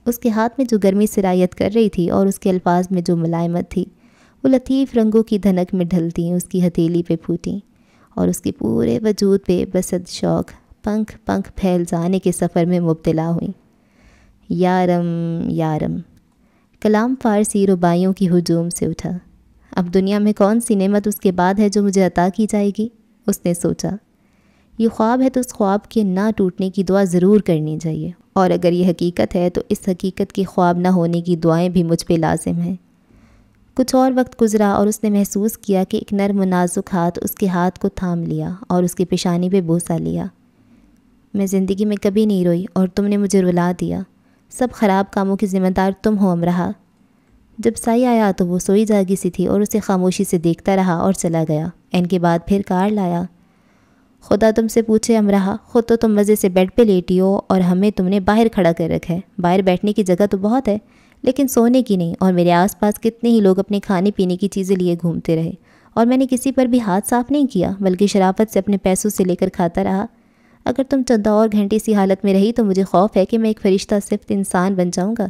اس کے ہاتھ میں جو گرمی سرایت کر رہی تھی اور اس کے الفاظ میں جو ملائمت تھی، وہ لطیف رنگوں کی دھنک میں ڈھلتی اس کی ہتھیلی پہ پھوٹیں اور اس کے پورے وجود پہ بسد شوق پنکھ پھیل جانے کے سفر میں مبتلا ہوئیں۔ یارم یارم، کلام فارسی ربائیوں کی ہجوم سے اٹھا۔ اب دنیا میں کون سی نعمت اس کے بعد ہے جو مجھے عطا کی جائے گی؟ اس نے سوچا۔ یہ خواب ہے تو اس خواب کے نہ ٹوٹنے کی دعا ضرور کرنی چاہیے، اور اگر یہ حقیقت ہے تو اس حقیقت کے خواب نہ ہونے کی دعائیں بھی مجھ پہ لازم ہیں۔ کچھ اور وقت گزرا اور اس نے محسوس کیا کہ ایک نرم و نازک ہاتھ اس کے ہاتھ کو تھام لیا اور اس کے پیشانی پہ بوسہ لیا۔ میں زندگی میں کبھی نہیں روئی اور تم نے مجھے رلا دیا۔ سب خراب کاموں کی ذمہ دار تم ہو امرہا۔ جب سائی آیا تو وہ سوئی جاگی سی تھی اور اسے خاموشی سے دیکھتا رہا اور چلا گیا۔ ان کے بعد پھر کارل آیا۔ خدا تم سے پوچھے امرہا، خود تو تم مزے سے بیڈ پہ لیٹی ہو اور ہمیں تم نے باہر کھڑا کر رکھا ہے۔ باہر بیٹھنے کی جگہ تو بہت ہے، لیکن سونے کی نہیں، اور میرے آس پاس کتنے ہی لوگ اپنے کھانے پینے کی چیزیں لیے گھومتے رہے، اور میں نے کسی پر بھی ہاتھ صاف نہیں کیا، بلکہ شرافت سے اپنے پیسوں سے لے کر کھاتا رہا۔ اگر تم چند اور گھنٹے سی حالت میں رہی تو مجھے خوف ہے کہ میں ایک فرشتہ صفت انسان بن جاؤں گا۔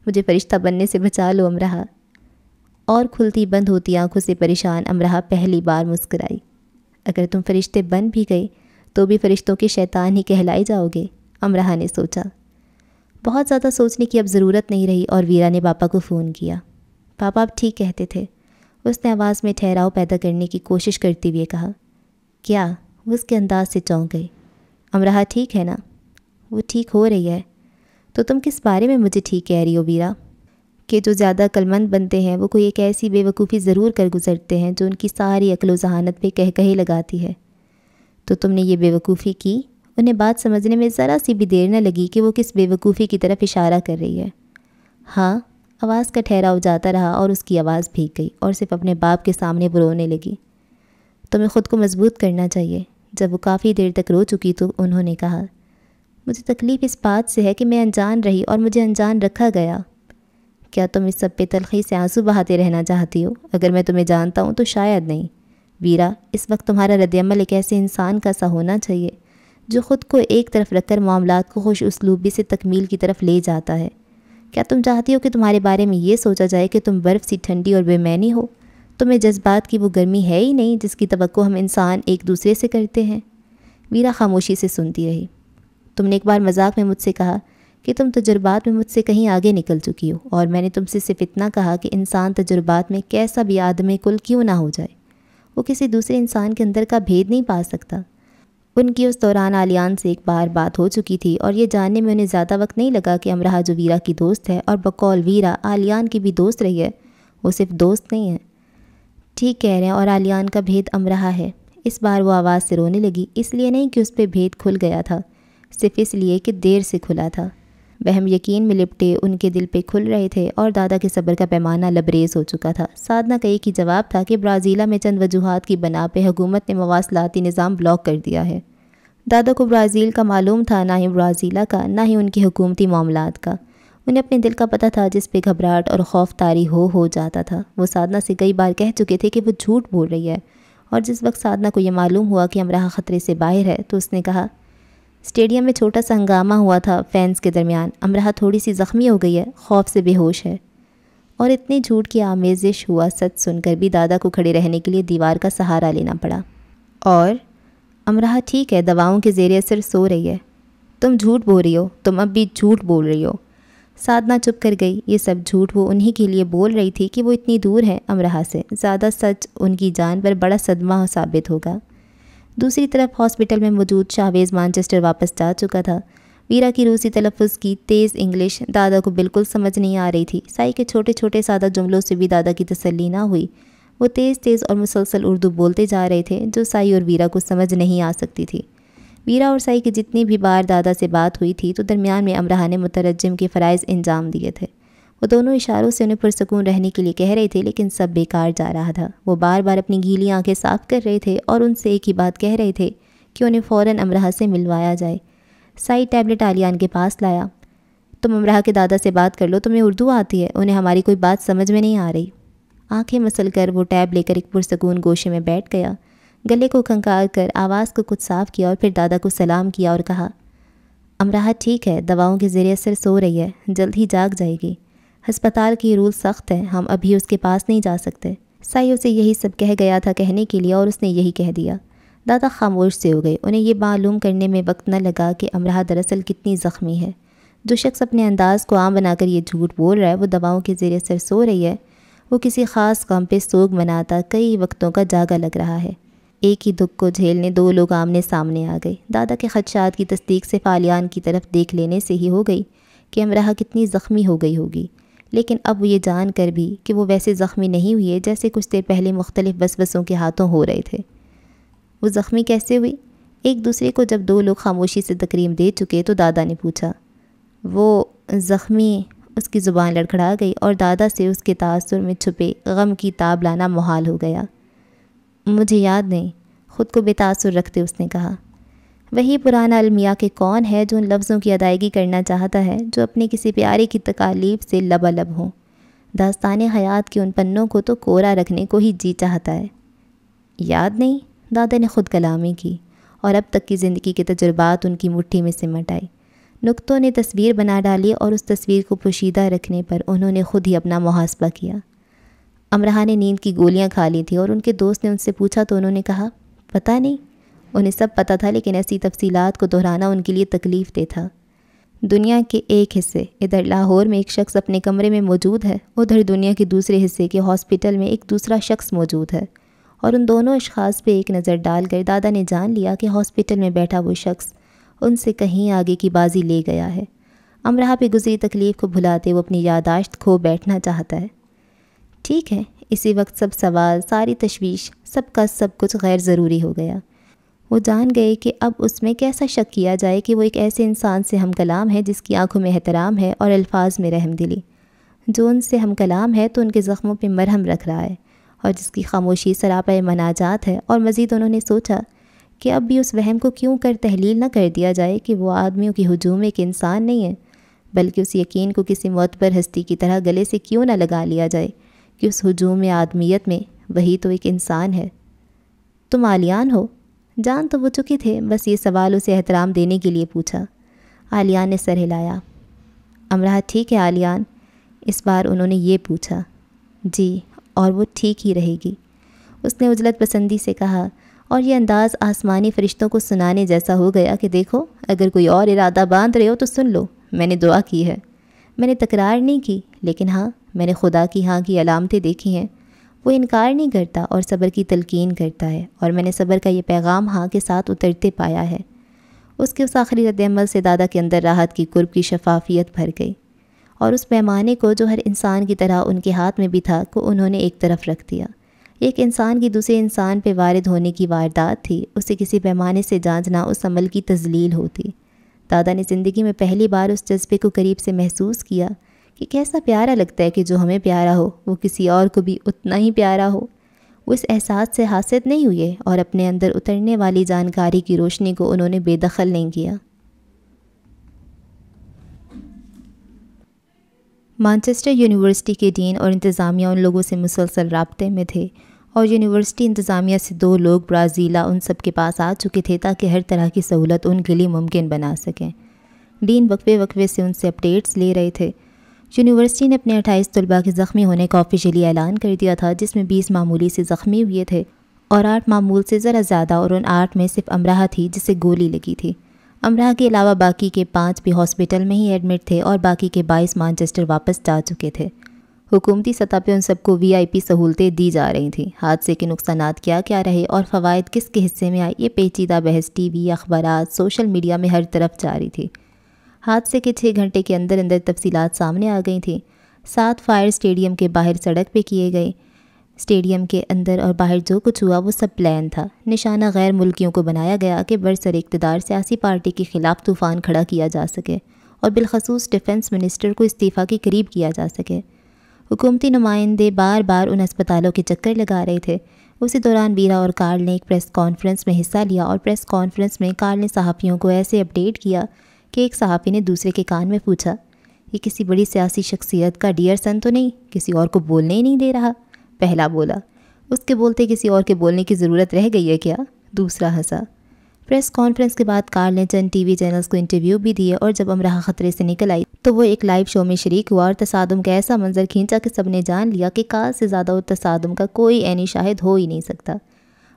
مجھے فرشتہ بننے سے بچا لو امرہا۔ اور کھلتی بند ہوتی آنکھوں سے پریشان امرہا پہلی بار مسکرائی۔ اگر تم فرشتے بن بھی گئے تو بھی فرشتوں کے شیطان ہی کہلائے جاؤ گے، امرہا نے سوچا۔ بہت زیادہ سوچنے کی اب ضرورت نہیں رہی اور ویرا نے پاپا کو فون کیا۔ پاپا اب ٹھیک کہتے تھے، اس نے آواز میں ٹھہراؤ پیدا کرنے کی کوشش کرتے ہوئے کہا۔ کیا؟ وہ اس کے انداز سے چونک گئی۔ امرہا ٹھیک ہے نا؟ وہ ٹھیک ہو رہی ہے۔ تو تم کس بارے میں مجھے ٹھیک کہہ رہی ہو ویرا؟ کہ جو زیادہ عقلمند بنتے ہیں وہ کوئی ایک ایسی بے وقوفی ضرور کر گزرتے ہیں جو ان کی ساری عقل و ذہانت پہ کہے لگاتی ہے۔ تو تم نے یہ بے وقوفی کی؟ انہیں بات سمجھنے میں ذرا سی بھی دیر نہ لگی کہ وہ کس بے وقوفی کی طرف اشارہ کر رہی ہے۔ ہاں، آواز کا ٹھہراؤ جاتا رہا اور اس کی آواز بھیگ گئی اور صرف اپنے باپ کے سامنے وہ رونے لگی۔ تمہیں خود کو مضبوط کرنا چاہیے۔ جب وہ کافی دیر تک رو چکی تو انہوں نے کہا، مجھے تکلیف اس بات سے ہے کہ میں انجان رہی اور مجھے انجان رکھا گیا۔ کیا تم اس سب پہ تلخی سے آنسو بہاتے رہنا چاہتی ہو؟ اگر میں تمہیں جانتا ہوں تو شاید نہیں۔ ویرا، اس وقت تمہارا رد عمل ایک ایسے انسان کا سا ہونا چاہیے جو خود کو ایک طرف رکھ کر معاملات کو خوش اسلوبی سے تکمیل کی طرف لے جاتا ہے۔ کیا تم چاہتی ہو کہ تمہارے بارے میں یہ سوچا جائے کہ تم برف سی ٹھنڈی اور بے معنی ہو؟ تمہیں جذبات کی وہ گرمی ہے ہی نہیں جس کی توقع ہم انسان ایک دوسرے سے کرتے ہیں۔ ویرا خاموشی سے سنتی رہی۔ تم نے ایک بار مذاق میں مجھ سے کہا کہ تم تجربات میں مجھ سے کہیں آگے نکل چکی ہو، اور میں نے تم سے صرف اتنا کہا کہ انسان تجربات میں کیسا بھی آدمی کل کیوں نہ ہو جائے، وہ کسی دوسرے انسان کے اندر کا بھید نہیں پا سکتا۔ ان کی اس دوران آلیان سے ایک بار بات ہو چکی تھی اور یہ جاننے میں انہیں زیادہ وقت نہیں لگا کہ امرہا جو ویرا کی دوست ہے اور بقول ویرا آلیان کی بھی دوست رہی ہے، وہ صرف دوست نہیں ہے۔ ٹھیک کہہ رہے ہیں، اور آلیان کا بھید امرہا ہے۔ اس بار وہ آواز سے رونے لگی، اس لیے نہیں کہ اس پہ بھید کھل گیا تھا، صرف اس لیے کہ دیر سے کھلا تھا۔ وہم یقین میں لپٹے ان کے دل پہ کھل رہے تھے اور دادا کے صبر کا پیمانہ لبریز ہو چکا تھا۔ سادنا کا ایک ہی جواب تھا کہ برازیلیا میں چند وجوہات کی بنا پہ حکومت نے مواصلاتی نظام بلاک کر دیا ہے۔ دادا کو برازیل کا معلوم تھا، نہ ہی برازیلیا کا، نہ ہی ان کے حکومتی معاملات کا۔ انہیں اپنے دل کا پتہ تھا جس پہ گھبراہٹ اور خوف طاری ہو جاتا تھا۔ وہ سادنا سے کئی بار کہہ چکے تھے کہ وہ جھوٹ بول رہی ہے، اور جس وقت سادنا کو یہ معلوم ہوا کہ امرہا خطرے سے باہر ہے تو اس نے کہا، اسٹیڈیم میں چھوٹا سا ہنگامہ ہوا تھا فینس کے درمیان، امرہا تھوڑی سی زخمی ہو گئی ہے، خوف سے بے ہوش ہے۔ اور اتنے جھوٹ کی آمیزش ہوا سچ سن کر بھی دادا کو کھڑے رہنے کے لیے دیوار کا سہارا لینا پڑا۔ اور امرہا ٹھیک ہے، دواؤں کے زیر اثر سو رہی ہے۔ تم جھوٹ بول رہی ہو، تم اب بھی جھوٹ بول رہی ہو۔ سادنا چپ کر گئی۔ یہ سب جھوٹ وہ انہی کے لیے بول رہی تھی کہ وہ اتنی دور ہے امرہا سے۔ زیادہ سچ ان کی جان پر بڑا صدمہ ثابت ہوگا۔ دوسری طرف ہاسپٹل میں موجود شاویز مانچسٹر واپس جا چکا تھا۔ ویرا کی روسی تلفظ کی تیز انگلش دادا کو بالکل سمجھ نہیں آ رہی تھی۔ سائی کے چھوٹے چھوٹے سادہ جملوں سے بھی دادا کی تسلی نہ ہوئی۔ وہ تیز اور مسلسل اردو بولتے جا رہے تھے جو سائی اور ویرا کو سمجھ نہیں آ سکتی تھی۔ ویرا اور سائی کی جتنی بھی بار دادا سے بات ہوئی تھی تو درمیان میں امرہا نے مترجم کے فرائض انجام دیے تھے۔ وہ دونوں اشاروں سے انہیں پرسکون رہنے کے لیے کہہ رہے تھے، لیکن سب بیکار جا رہا تھا۔ وہ بار بار اپنی گیلی آنکھیں صاف کر رہے تھے اور ان سے ایک ہی بات کہہ رہے تھے کہ انہیں فوراً امرہا سے ملوایا جائے۔ سائی ٹیبلٹ آلیان کے پاس لایا۔ تم امرہا کے دادا سے بات کر لو، تمہیں اردو آتی ہے، انہیں ہماری کوئی بات سمجھ میں نہیں آ رہی۔ آنکھیں مسل کر وہ ٹیب لے کر ایک پرسکون گوشے میں بیٹھ گیا، گلے کو کھنکار کر آواز کو کچھ صاف کیا اور پھر دادا کو سلام کیا اور کہا، امرہا ٹھیک ہے، دواؤں کے زیر اثر سو رہی ہے، جلد ہی جاگ جائے گی۔ ہسپتال کی رول سخت ہے، ہم ابھی اس کے پاس نہیں جا سکتے۔ سائی اسے یہی سب کہہ گیا تھا کہنے کے لیے، اور اس نے یہی کہہ دیا۔ دادا خاموش سے ہو گئے۔ انہیں یہ معلوم کرنے میں وقت نہ لگا کہ امرہا دراصل کتنی زخمی ہے۔ جو شخص اپنے انداز کو عام بنا کر یہ جھوٹ بول رہا ہے وہ دواؤں کے زیر اثر سو رہی ہے، وہ کسی خاص غم پہ سوگ مناتا کئی وقتوں کا جاگا لگ رہا ہے۔ ایک ہی دکھ کو جھیلنے دو لوگ آمنے سامنے آ گئے۔ دادا کے خدشات کی تصدیق سے آلیان کی طرف دیکھ لینے سے ہی ہو گئی کہ امرہا کتنی زخمی ہو گئی ہوگی، لیکن اب وہ یہ جان کر بھی کہ وہ ویسے زخمی نہیں ہوئی ہے جیسے کچھ دیر پہلے مختلف وسوسوں کے ہاتھوں ہو رہے تھے۔ وہ زخمی کیسے ہوئی؟ ایک دوسرے کو جب دو لوگ خاموشی سے تکریم دے چکے تو دادا نے پوچھا۔ وہ زخمی، اس کی زبان لڑکھڑا گئی اور دادا سے اس کے تاثر میں چھپے غم کی تاب لانا محال ہو گیا۔ مجھے یاد نہیں، خود کو بے تاثر رکھتے اس نے کہا۔ وہی پرانا المیہ کہ کون ہے جو ان لفظوں کی ادائیگی کرنا چاہتا ہے جو اپنے کسی پیارے کی تکالیف سے لبالب ہوں۔ داستان حیات کے ان پنوں کو تو کورا رکھنے کو ہی جی چاہتا ہے۔ یاد نہیں؟ دادا نے خود کلامی کی، اور اب تک کی زندگی کے تجربات ان کی مٹھی میں سمٹ آئے۔ نقطوں نے تصویر بنا ڈالی اور اس تصویر کو پوشیدہ رکھنے پر انہوں نے خود ہی اپنا محاسبہ کیا۔ امرہا نے نیند کی گولیاں کھا لی تھیں اور ان کے دوست نے ان سے پوچھا تو انہوں نے کہا، پتہ نہیں۔ انہیں سب پتہ تھا لیکن ایسی تفصیلات کو دہرانا ان کے لیے تکلیف دہ تھا۔ دنیا کے ایک حصے ادھر لاہور میں ایک شخص اپنے کمرے میں موجود ہے، ادھر دنیا کے دوسرے حصے کے ہاسپٹل میں ایک دوسرا شخص موجود ہے، اور ان دونوں اشخاص پہ ایک نظر ڈال کر دادا نے جان لیا کہ ہاسپٹل میں بیٹھا وہ شخص ان سے کہیں آگے کی بازی لے گیا ہے۔ امراح پہ گزری تکلیف کو بھلاتے وہ اپنی یادداشت کھو بیٹھنا چاہتا ہے۔ ٹھیک ہے، اسی وقت سب سوال، ساری تشویش، سب کا سب کچھ غیر ضروری ہو گیا۔ وہ جان گئے کہ اب اس میں کیسا شک کیا جائے کہ وہ ایک ایسے انسان سے ہم کلام ہے جس کی آنکھوں میں احترام ہے اور الفاظ میں رحم دلی، جو ان سے ہم کلام ہے تو ان کے زخموں پہ مرہم رکھ رہا ہے، اور جس کی خاموشی سراپا مناجات ہے۔ اور مزید انہوں نے سوچا کہ اب بھی اس وہم کو کیوں کر تحلیل نہ کر دیا جائے کہ وہ آدمیوں کی ہجوم ایک انسان نہیں ہے، بلکہ اس یقین کو کسی معتبر ہستی کی طرح گلے سے کیوں نہ لگا لیا جائے کہ اس ہجوم آدمیت میں وہی تو ایک انسان ہے۔ تم عالیان ہو؟ جان تو وہ چکے تھے، بس یہ سوال اسے احترام دینے کے لیے پوچھا۔ عالیان نے سر ہلایا۔ امراح ٹھیک ہے عالیان؟ اس بار انہوں نے یہ پوچھا۔ جی، اور وہ ٹھیک ہی رہے گی، اس نے عجلت پسندی سے کہا، اور یہ انداز آسمانی فرشتوں کو سنانے جیسا ہو گیا کہ دیکھو، اگر کوئی اور ارادہ باندھ رہے ہو تو سن لو، میں نے دعا کی ہے، میں نے تکرار نہیں کی، لیکن ہاں میں نے خدا کی ہاں کی علامتیں دیکھی ہیں۔ وہ انکار نہیں کرتا اور صبر کی تلقین کرتا ہے، اور میں نے صبر کا یہ پیغام ہاں کے ساتھ اترتے پایا ہے۔ اس کے اس آخری رد عمل سے دادا کے اندر راحت کی قرب کی شفافیت بھر گئی، اور اس پیمانے کو جو ہر انسان کی طرح ان کے ہاتھ میں بھی تھا کو انہوں نے ایک طرف رکھ دیا۔ ایک انسان کی دوسرے انسان پہ وارد ہونے کی واردات تھی، اسے کسی پیمانے سے جانچنا اس عمل کی تذلیل ہوتی۔ دادا نے زندگی میں پہلی بار اس جذبے کو قریب سے محسوس کیا کہ کیسا پیارا لگتا ہے کہ جو ہمیں پیارا ہو وہ کسی اور کو بھی اتنا ہی پیارا ہو۔ وہ اس احساس سے حاسد نہیں ہوئے، اور اپنے اندر اترنے والی جانکاری کی روشنی کو انہوں نے بے دخل نہیں کیا۔ مانچسٹر یونیورسٹی کے ڈین اور انتظامیہ ان لوگوں سے مسلسل رابطے میں تھے، اور یونیورسٹی انتظامیہ سے 2 لوگ برازیلا ان سب کے پاس آ چکے تھے تاکہ ہر طرح کی سہولت ان کے لیے ممکن بنا سکیں۔ ڈین وقفے سے ان سے اپڈیٹس لے رہے تھے۔ یونیورسٹی نے اپنے 28 طلباء کے زخمی ہونے کا آفیشلی اعلان کر دیا تھا، جس میں 20 معمولی سے زخمی ہوئے تھے اور 8 معمول سے ذرا زیادہ، اور ان 8 میں صرف امراح تھی جسے گولی لگی تھی۔ امراح کے علاوہ باقی کے 5 بھی ہاسپٹل میں ہی ایڈمٹ تھے، اور باقی کے 22 مانچسٹر واپس جا چکے تھے۔ حکومتی سطح پہ ان سب کو VIP سہولتیں دی جا رہی تھیں۔ حادثے کے نقصانات کیا رہے اور فوائد کس کے حصے میں آئی، یہ پیچیدہ بحث ٹی وی، اخبارات، سوشل میڈیا میں ہر طرف جاری تھی۔ حادثے کے 6 گھنٹے کے اندر تفصیلات سامنے آ گئی تھیں۔ 7 فائر اسٹیڈیم کے باہر سڑک پہ کیے گئے۔ اسٹیڈیم کے اندر اور باہر جو کچھ ہوا وہ سب پلان تھا۔ نشانہ غیر ملکیوں کو بنایا گیا کہ برسر اقتدار سیاسی پارٹی کے خلاف طوفان کھڑا کیا جا سکے، اور بالخصوص ڈیفنس منسٹر کو استعفیٰ کے قریب کیا جا سکے۔ حکومتی نمائندے بار بار ان اسپتالوں کے چکر لگا رہے تھے۔ اسی دوران بیرا اور کارل نے ایک پریس کانفرنس میں حصہ لیا، اور پریس کانفرنس میں کارل نے صحافیوں کو ایسے اپڈیٹ کیا کہ ایک صحافی نے دوسرے کے کان میں پوچھا، یہ کسی بڑی سیاسی شخصیت کا ڈیئر سن تو نہیں، کسی اور کو بولنے ہی نہیں دے رہا؟ پہلا بولا، اس کے بولتے کسی اور کے بولنے کی ضرورت رہ گئی ہے کیا؟ دوسرا ہنسا۔ پریس کانفرنس کے بعد کارل نے چند ٹی وی چینلز کو انٹرویو بھی دیے، اور جب امراح خطرے سے نکل آئی تو وہ ایک لائیو شو میں شریک ہوا، اور تصادم کا ایسا منظر کھینچا کہ سب نے جان لیا کہ کارل سے زیادہ وہ تصادم کا کوئی عینی شاہد ہو ہی نہیں سکتا۔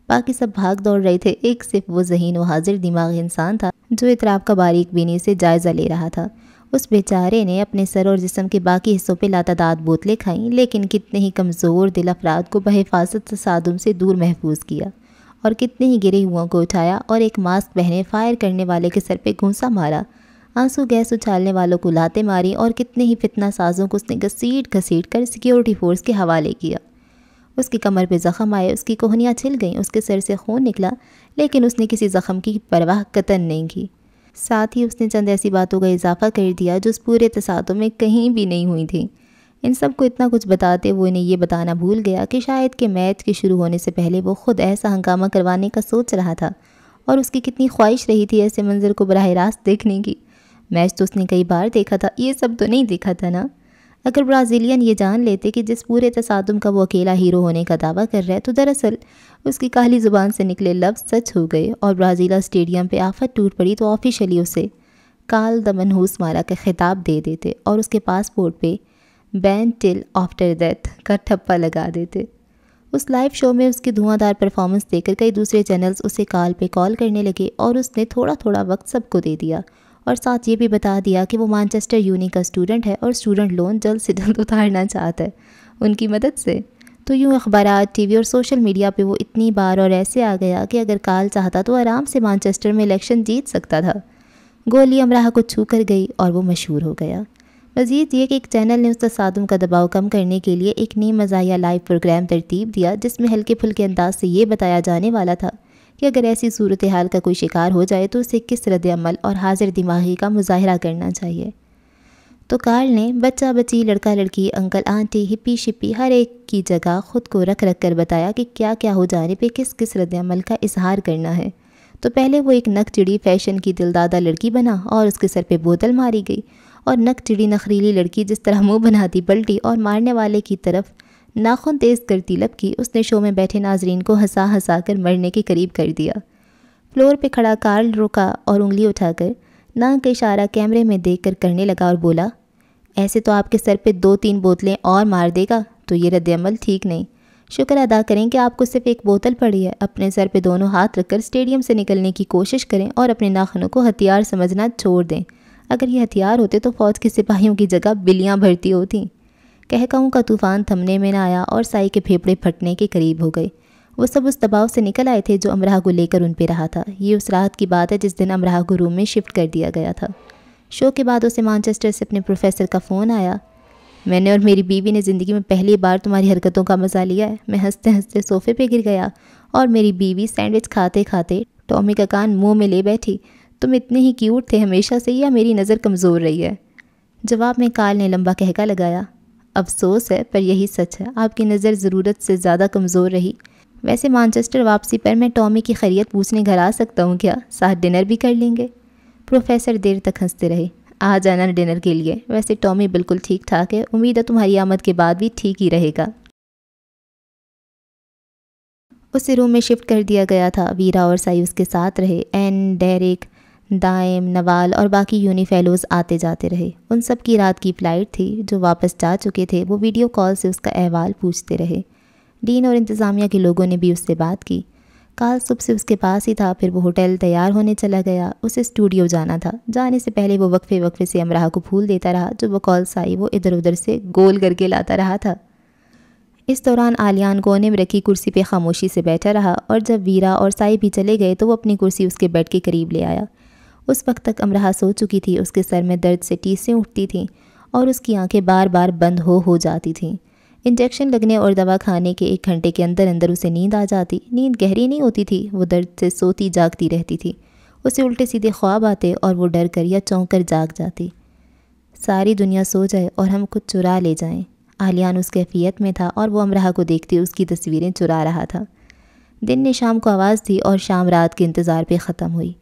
باقی سب بھاگ دوڑ رہے تھے، ایک صرف وہ ذہین و حاضر دماغی انسان تھا جو اطراف کا باریک بینی سے جائزہ لے رہا تھا۔ اس بیچارے نے اپنے سر اور جسم کے باقی حصوں پہ لاتعداد بوتلیں کھائیں، لیکن کتنے ہی کمزور دل افراد کو بحفاظت تصادم سے دور محفوظ کیا، اور کتنے ہی گرے ہوا کو اٹھایا اور ایک ماسک پہنے فائر کرنے والے کے سر پہ گھونسا مارا، آنسو گیس اچھالنے والوں کو لاتیں ماری، اور کتنے ہی فتنہ سازوں کو اس نے گھسیٹ کر سیکیورٹی فورس کے حوالے کیا۔ اس کی کمر پہ زخم آئے، اس کی کوہنیاں چھل گئیں، اس کے سر سے خون نکلا، لیکن اس نے کسی زخم کی پرواہ قطعاً نہیں کی۔ ساتھ ہی اس نے چند ایسی باتوں کا اضافہ کر دیا جو اس پورے تصادم میں کہیں بھی نہیں ہوئی تھیں۔ ان سب کو اتنا کچھ بتاتے وہ انہیں یہ بتانا بھول گیا کہ شاید کہ میچ کے شروع ہونے سے پہلے وہ خود ایسا ہنگامہ کروانے کا سوچ رہا تھا، اور اس کی کتنی خواہش رہی تھی ایسے منظر کو براہ راست دیکھنے کی۔ میچ تو اس نے کئی بار دیکھا تھا، یہ سب تو نہیں دیکھا تھا نا۔ اگر برازیلین یہ جان لیتے کہ جس پورے تصادم کا وہ اکیلا ہیرو ہونے کا دعویٰ کر رہا ہے، تو دراصل اس کی کاہلی زبان سے نکلے لفظ سچ ہو گئے، اور برازیلا اسٹیڈیم پہ آفت ٹوٹ پڑی تو آفیشلی اسے کارل دی منحوس مارا کا خطاب دے دیتے، اور اس کے پاسپورٹ پہ بین ٹل آفٹر ڈیتھ کا ٹھپا لگا دیتے۔ اس لائیو شو میں اس کی دھواں دار پرفارمنس دے کر کئی دوسرے چینلز اسے کال پہ کال کرنے لگے، اور اس نے تھوڑا وقت سب کو دے دیا، اور ساتھ یہ بھی بتا دیا کہ وہ مانچسٹر یونی کا اسٹوڈنٹ ہے اور اسٹوڈنٹ لون جلد سے جلد اتارنا چاہتا ہے ان کی مدد سے۔ تو یوں اخبارات، ٹی وی اور سوشل میڈیا پہ وہ اتنی بار اور ایسے آ گیا کہ اگر کارل چاہتا تو آرام سے مانچسٹر میں الیکشن جیت سکتا تھا۔ گولی امراہ کو چھو کر گئی اور وہ مشہور ہو گیا۔ مزید یہ کہ ایک چینل نے اس تصادم کا دباؤ کم کرنے کے لیے ایک نیم مزاحیہ لائیو پروگرام ترتیب دیا، جس میں ہلکے پھلکے انداز سے یہ بتایا جانے والا تھا کہ اگر ایسی صورتحال کا کوئی شکار ہو جائے تو اسے کس رد عمل اور حاضر دماغی کا مظاہرہ کرنا چاہیے۔ تو کارل نے بچہ بچی، لڑکا لڑکی، انکل آنٹی، ہپی شپی، ہر ایک کی جگہ خود کو رکھ کر بتایا کہ کیا کیا ہو جانے پہ کس کس رد عمل کا اظہار کرنا ہے۔ تو پہلے وہ ایک نک چڑی فیشن کی دلدادہ لڑکی بنا اور اس کے سر پہ بوتل ماری گئی، اور نک چڑی نخریلی لڑکی جس طرح منہ بناتی پلٹی اور مارنے والے کی طرف ناخن تیز کرتی لپکی، اس نے شو میں بیٹھے ناظرین کو ہنسا ہنسا کر مرنے کے قریب کر دیا۔ فلور پہ کھڑا کارل رکا اور انگلی اٹھا کر ناک کا اشارہ کیمرے میں دیکھ کر کرنے لگا اور بولا، ایسے تو آپ کے سر پہ 2-3 بوتلیں اور مار دے گا، تو یہ رد عمل ٹھیک نہیں۔ شکر ادا کریں کہ آپ کو صرف ایک بوتل پڑی ہے۔ اپنے سر پہ دونوں ہاتھ رکھ کر اسٹیڈیم سے نکلنے کی کوشش کریں اور اپنے ناخنوں کو ہتھیار سمجھنا چھوڑ دیں۔ اگر یہ ہتھیار ہوتے تو فوج کے سپاہیوں کی جگہ بلیاں بھرتی ہوتیں۔ کہکہوں کا طوفان تھمنے میں نہ آیا اور سائی کے پھیپھڑے پھٹنے کے قریب ہو گئے۔ وہ سب اس دباؤ سے نکل آئے تھے جو امراہ کو لے کر ان پہ رہا تھا۔ یہ اس رات کی بات ہے جس دن امراہ کو روم میں شفٹ کر دیا گیا تھا۔ شو کے بعد اسے مانچسٹر سے اپنے پروفیسر کا فون آیا۔ میں نے اور میری بیوی نے زندگی میں پہلی بار تمہاری حرکتوں کا مزہ لیا ہے۔ میں ہنستے ہنستے صوفے پہ گر گیا اور میری بیوی سینڈوچ کھاتے کھاتے ٹامی کا کان منہ میں لے بیٹھی۔ تم اتنے ہی کیوٹ تھے ہمیشہ سے، یا میری نظر کمزور رہی ہے؟ جواب میں کارل نے لمبا کہکا لگایا۔ افسوس ہے پر یہی سچ ہے، آپ کی نظر ضرورت سے زیادہ کمزور رہی۔ ویسے مانچسٹر واپسی پر میں ٹامی کی خیریت پوچھنے گھر آ سکتا ہوں کیا؟ ساتھ ڈنر بھی کر لیں گے۔ پروفیسر دیر تک ہنستے رہے۔ آ جانا ڈنر کے لیے، ویسے ٹامی بالکل ٹھیک ٹھاک ہے، امید ہے تمہاری آمد کے بعد بھی ٹھیک ہی رہے گا۔ اسے روم میں شفٹ کر دیا گیا تھا۔ ویرا اور سائی اس کے ساتھ رہے۔ این، ڈیرک، دائم، نوال اور باقی یونی فیلوز آتے جاتے رہے۔ ان سب کی رات کی فلائٹ تھی۔ جو واپس جا چکے تھے وہ ویڈیو کال سے اس کا احوال پوچھتے رہے۔ ڈین اور انتظامیہ کے لوگوں نے بھی اس سے بات کی۔ کارل صبح سے اس کے پاس ہی تھا، پھر وہ ہوٹل تیار ہونے چلا گیا۔ اسے اسٹوڈیو جانا تھا۔ جانے سے پہلے وہ وقفے سے امراہ کو پھول دیتا رہا جو بقول سائی وہ ادھر ادھر سے گول کر کے لاتا رہا تھا۔ اس دوران آلیان کونے میں رکھی کرسی پہ خاموشی سے بیٹھا رہا، اور جب ویرا اور سائی بھی چلے گئے تو وہ اپنی کرسی اس کے بیڈ کے قریب لے آیا۔ اس وقت تک امراہ سو چکی تھی۔ اس کے سر میں درد سے ٹیسیں اٹھتی تھیں اور اس کی آنکھیں بار بار بند ہو جاتی تھیں۔ انجیکشن لگنے اور دوا کھانے کے 1 گھنٹے کے اندر اسے نیند آ جاتی۔ نیند گہری نہیں ہوتی تھی، وہ درد سے سوتی جاگتی رہتی تھی۔ اسے الٹے سیدھے خواب آتے اور وہ ڈر کر یا چونک کر جاگ جاتی۔ ساری دنیا سو جائے اور ہم کچھ چرا لے جائیں۔ آلیان اس کیفیت میں تھا اور وہ امراہ کو دیکھتے اس کی تصویریں چرا رہا تھا۔ دن نے شام کو آواز دی اور شام رات کے انتظار پہ ختم ہوئی۔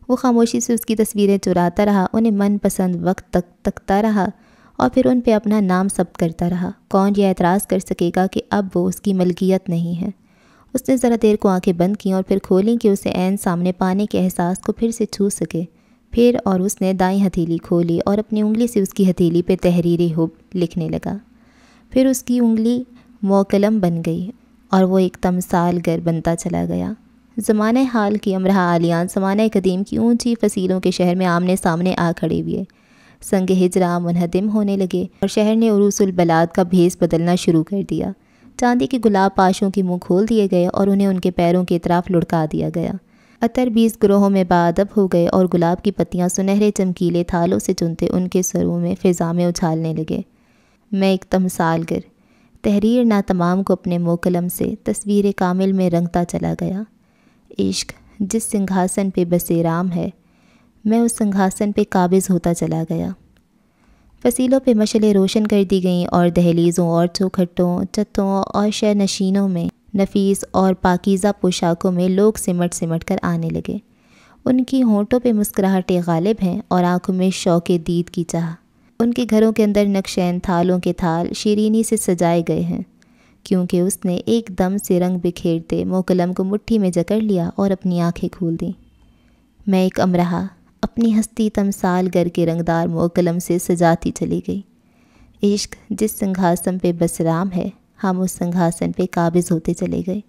وہ خاموشی سے اس کی تصویریں چراتا رہا، انہیں من پسند وقت تک تکتا رہا اور پھر ان پہ اپنا نام ثبت کرتا رہا۔ کون یہ اعتراض کر سکے گا کہ اب وہ اس کی ملکیت نہیں ہے؟ اس نے ذرا دیر کو آنکھیں بند کیں اور پھر کھولیں کہ اسے عین سامنے پانے کے احساس کو پھر سے چھو سکے۔ پھر اور اس نے دائیں ہتھیلی کھولی اور اپنی انگلی سے اس کی ہتھیلی پہ تحریر حب لکھنے لگا۔ پھر اس کی انگلی موقلم بن گئی اور وہ ایک تمثال گر بنتا چلا گیا۔ زمانہ حال کی امراہ آلیان زمانہ قدیم کی اونچی فصیلوں کے شہر میں آمنے سامنے آ کھڑے ہوئے۔ سنگ ہجرا منہدم ہونے لگے اور شہر نے عروس البلاد کا بھیس بدلنا شروع کر دیا۔ چاندی کے گلاب پاشوں کے منہ کھول دیے گئے اور انہیں ان کے پیروں کی طرف لڑکا دیا گیا۔ عطر 20 گروہوں میں باادب ہو گئے اور گلاب کی پتیاں سنہرے چمکیلے تھالوں سے چنتے ان کے سروں میں فضا میں اچھالنے لگے۔ میں ایک تمثال گر تحریر نا تمام کو اپنے موقلم سے تصویر کامل میں رنگتا چلا گیا۔ عشق جس سنگھاسن پہ بسے رام ہے، میں اس سنگھاسن پہ قابض ہوتا چلا گیا۔ فصیلوں پہ مشعلیں روشن کر دی گئیں اور دہلیزوں اور چوکھٹوں، چتوں اور شہر نشینوں میں نفیس اور پاکیزہ پوشاکوں میں لوگ سمٹ کر آنے لگے۔ ان کی ہونٹوں پہ مسکراہٹیں غالب ہیں اور آنکھوں میں شوق دید کی چاہ۔ ان کے گھروں کے اندر نقشین تھالوں کے تھال شیرینی سے سجائے گئے ہیں، کیونکہ اس نے ایک دم سے رنگ بکھیرتے موقلم کو مٹھی میں جکڑ لیا اور اپنی آنکھیں کھول دیں۔ میں ایک امراہ اپنی ہستی تمثال گر کے رنگدار موقلم سے سجاتی چلی گئی۔ عشق جس سنگھاسن پہ بس رام ہے، ہم اس سنگھاسن پہ قابض ہوتے چلے گئے۔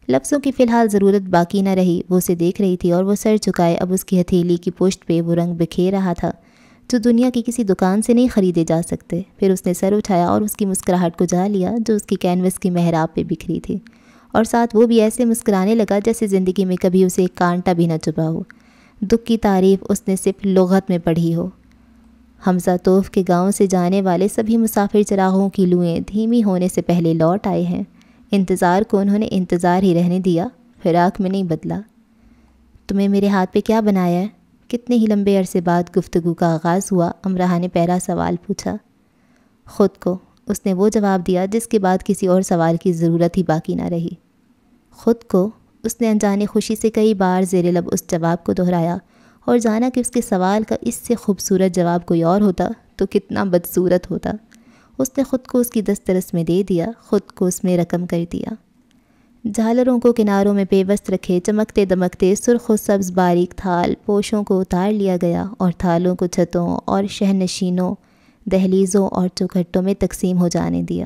لفظوں کی فی الحال ضرورت باقی نہ رہی، وہ اسے دیکھ رہی تھی اور وہ سر جھکائے اب اس کی ہتھیلی کی پشت پہ وہ رنگ بکھیر رہا تھا جو دنیا کی کسی دکان سے نہیں خریدے جا سکتے۔ پھر اس نے سر اٹھایا اور اس کی مسکراہٹ کو جا لیا جو اس کی کینوس کی محراب پہ بکھری تھی، اور ساتھ وہ بھی ایسے مسکرانے لگا جیسے زندگی میں کبھی اسے ایک کانٹا بھی نہ چبھا ہو، دکھ کی تعریف اس نے صرف لغت میں پڑھی ہو۔ حمزہ توف کے گاؤں سے جانے والے سبھی مسافر چراغوں کی لوئیں دھیمی ہونے سے پہلے لوٹ آئے ہیں۔ انتظار کو انہوں نے انتظار ہی رہنے دیا، فراق میں نہیں بدلا۔ تمہیں میرے ہاتھ پہ کیا بنایا ہے؟ کتنے ہی لمبے عرصے بعد گفتگو کا آغاز ہوا۔ امرہ نے پہلا سوال پوچھا۔ خود کو، اس نے وہ جواب دیا جس کے بعد کسی اور سوال کی ضرورت ہی باقی نہ رہی۔ خود کو، اس نے انجانے خوشی سے کئی بار زیر لب اس جواب کو دہرایا اور جانا کہ اس کے سوال کا اس سے خوبصورت جواب کوئی اور ہوتا تو کتنا بدصورت ہوتا۔ اس نے خود کو اس کی دسترس میں دے دیا، خود کو اس میں رقم کر دیا۔ جھالروں کو کناروں میں پیوست رکھے چمکتے دمکتے سرخ و سبز باریک تھال پوشوں کو اتار لیا گیا اور تھالوں کو چھتوں اور شہنشینوں، دہلیزوں اور چوکھٹوں میں تقسیم ہو جانے دیا۔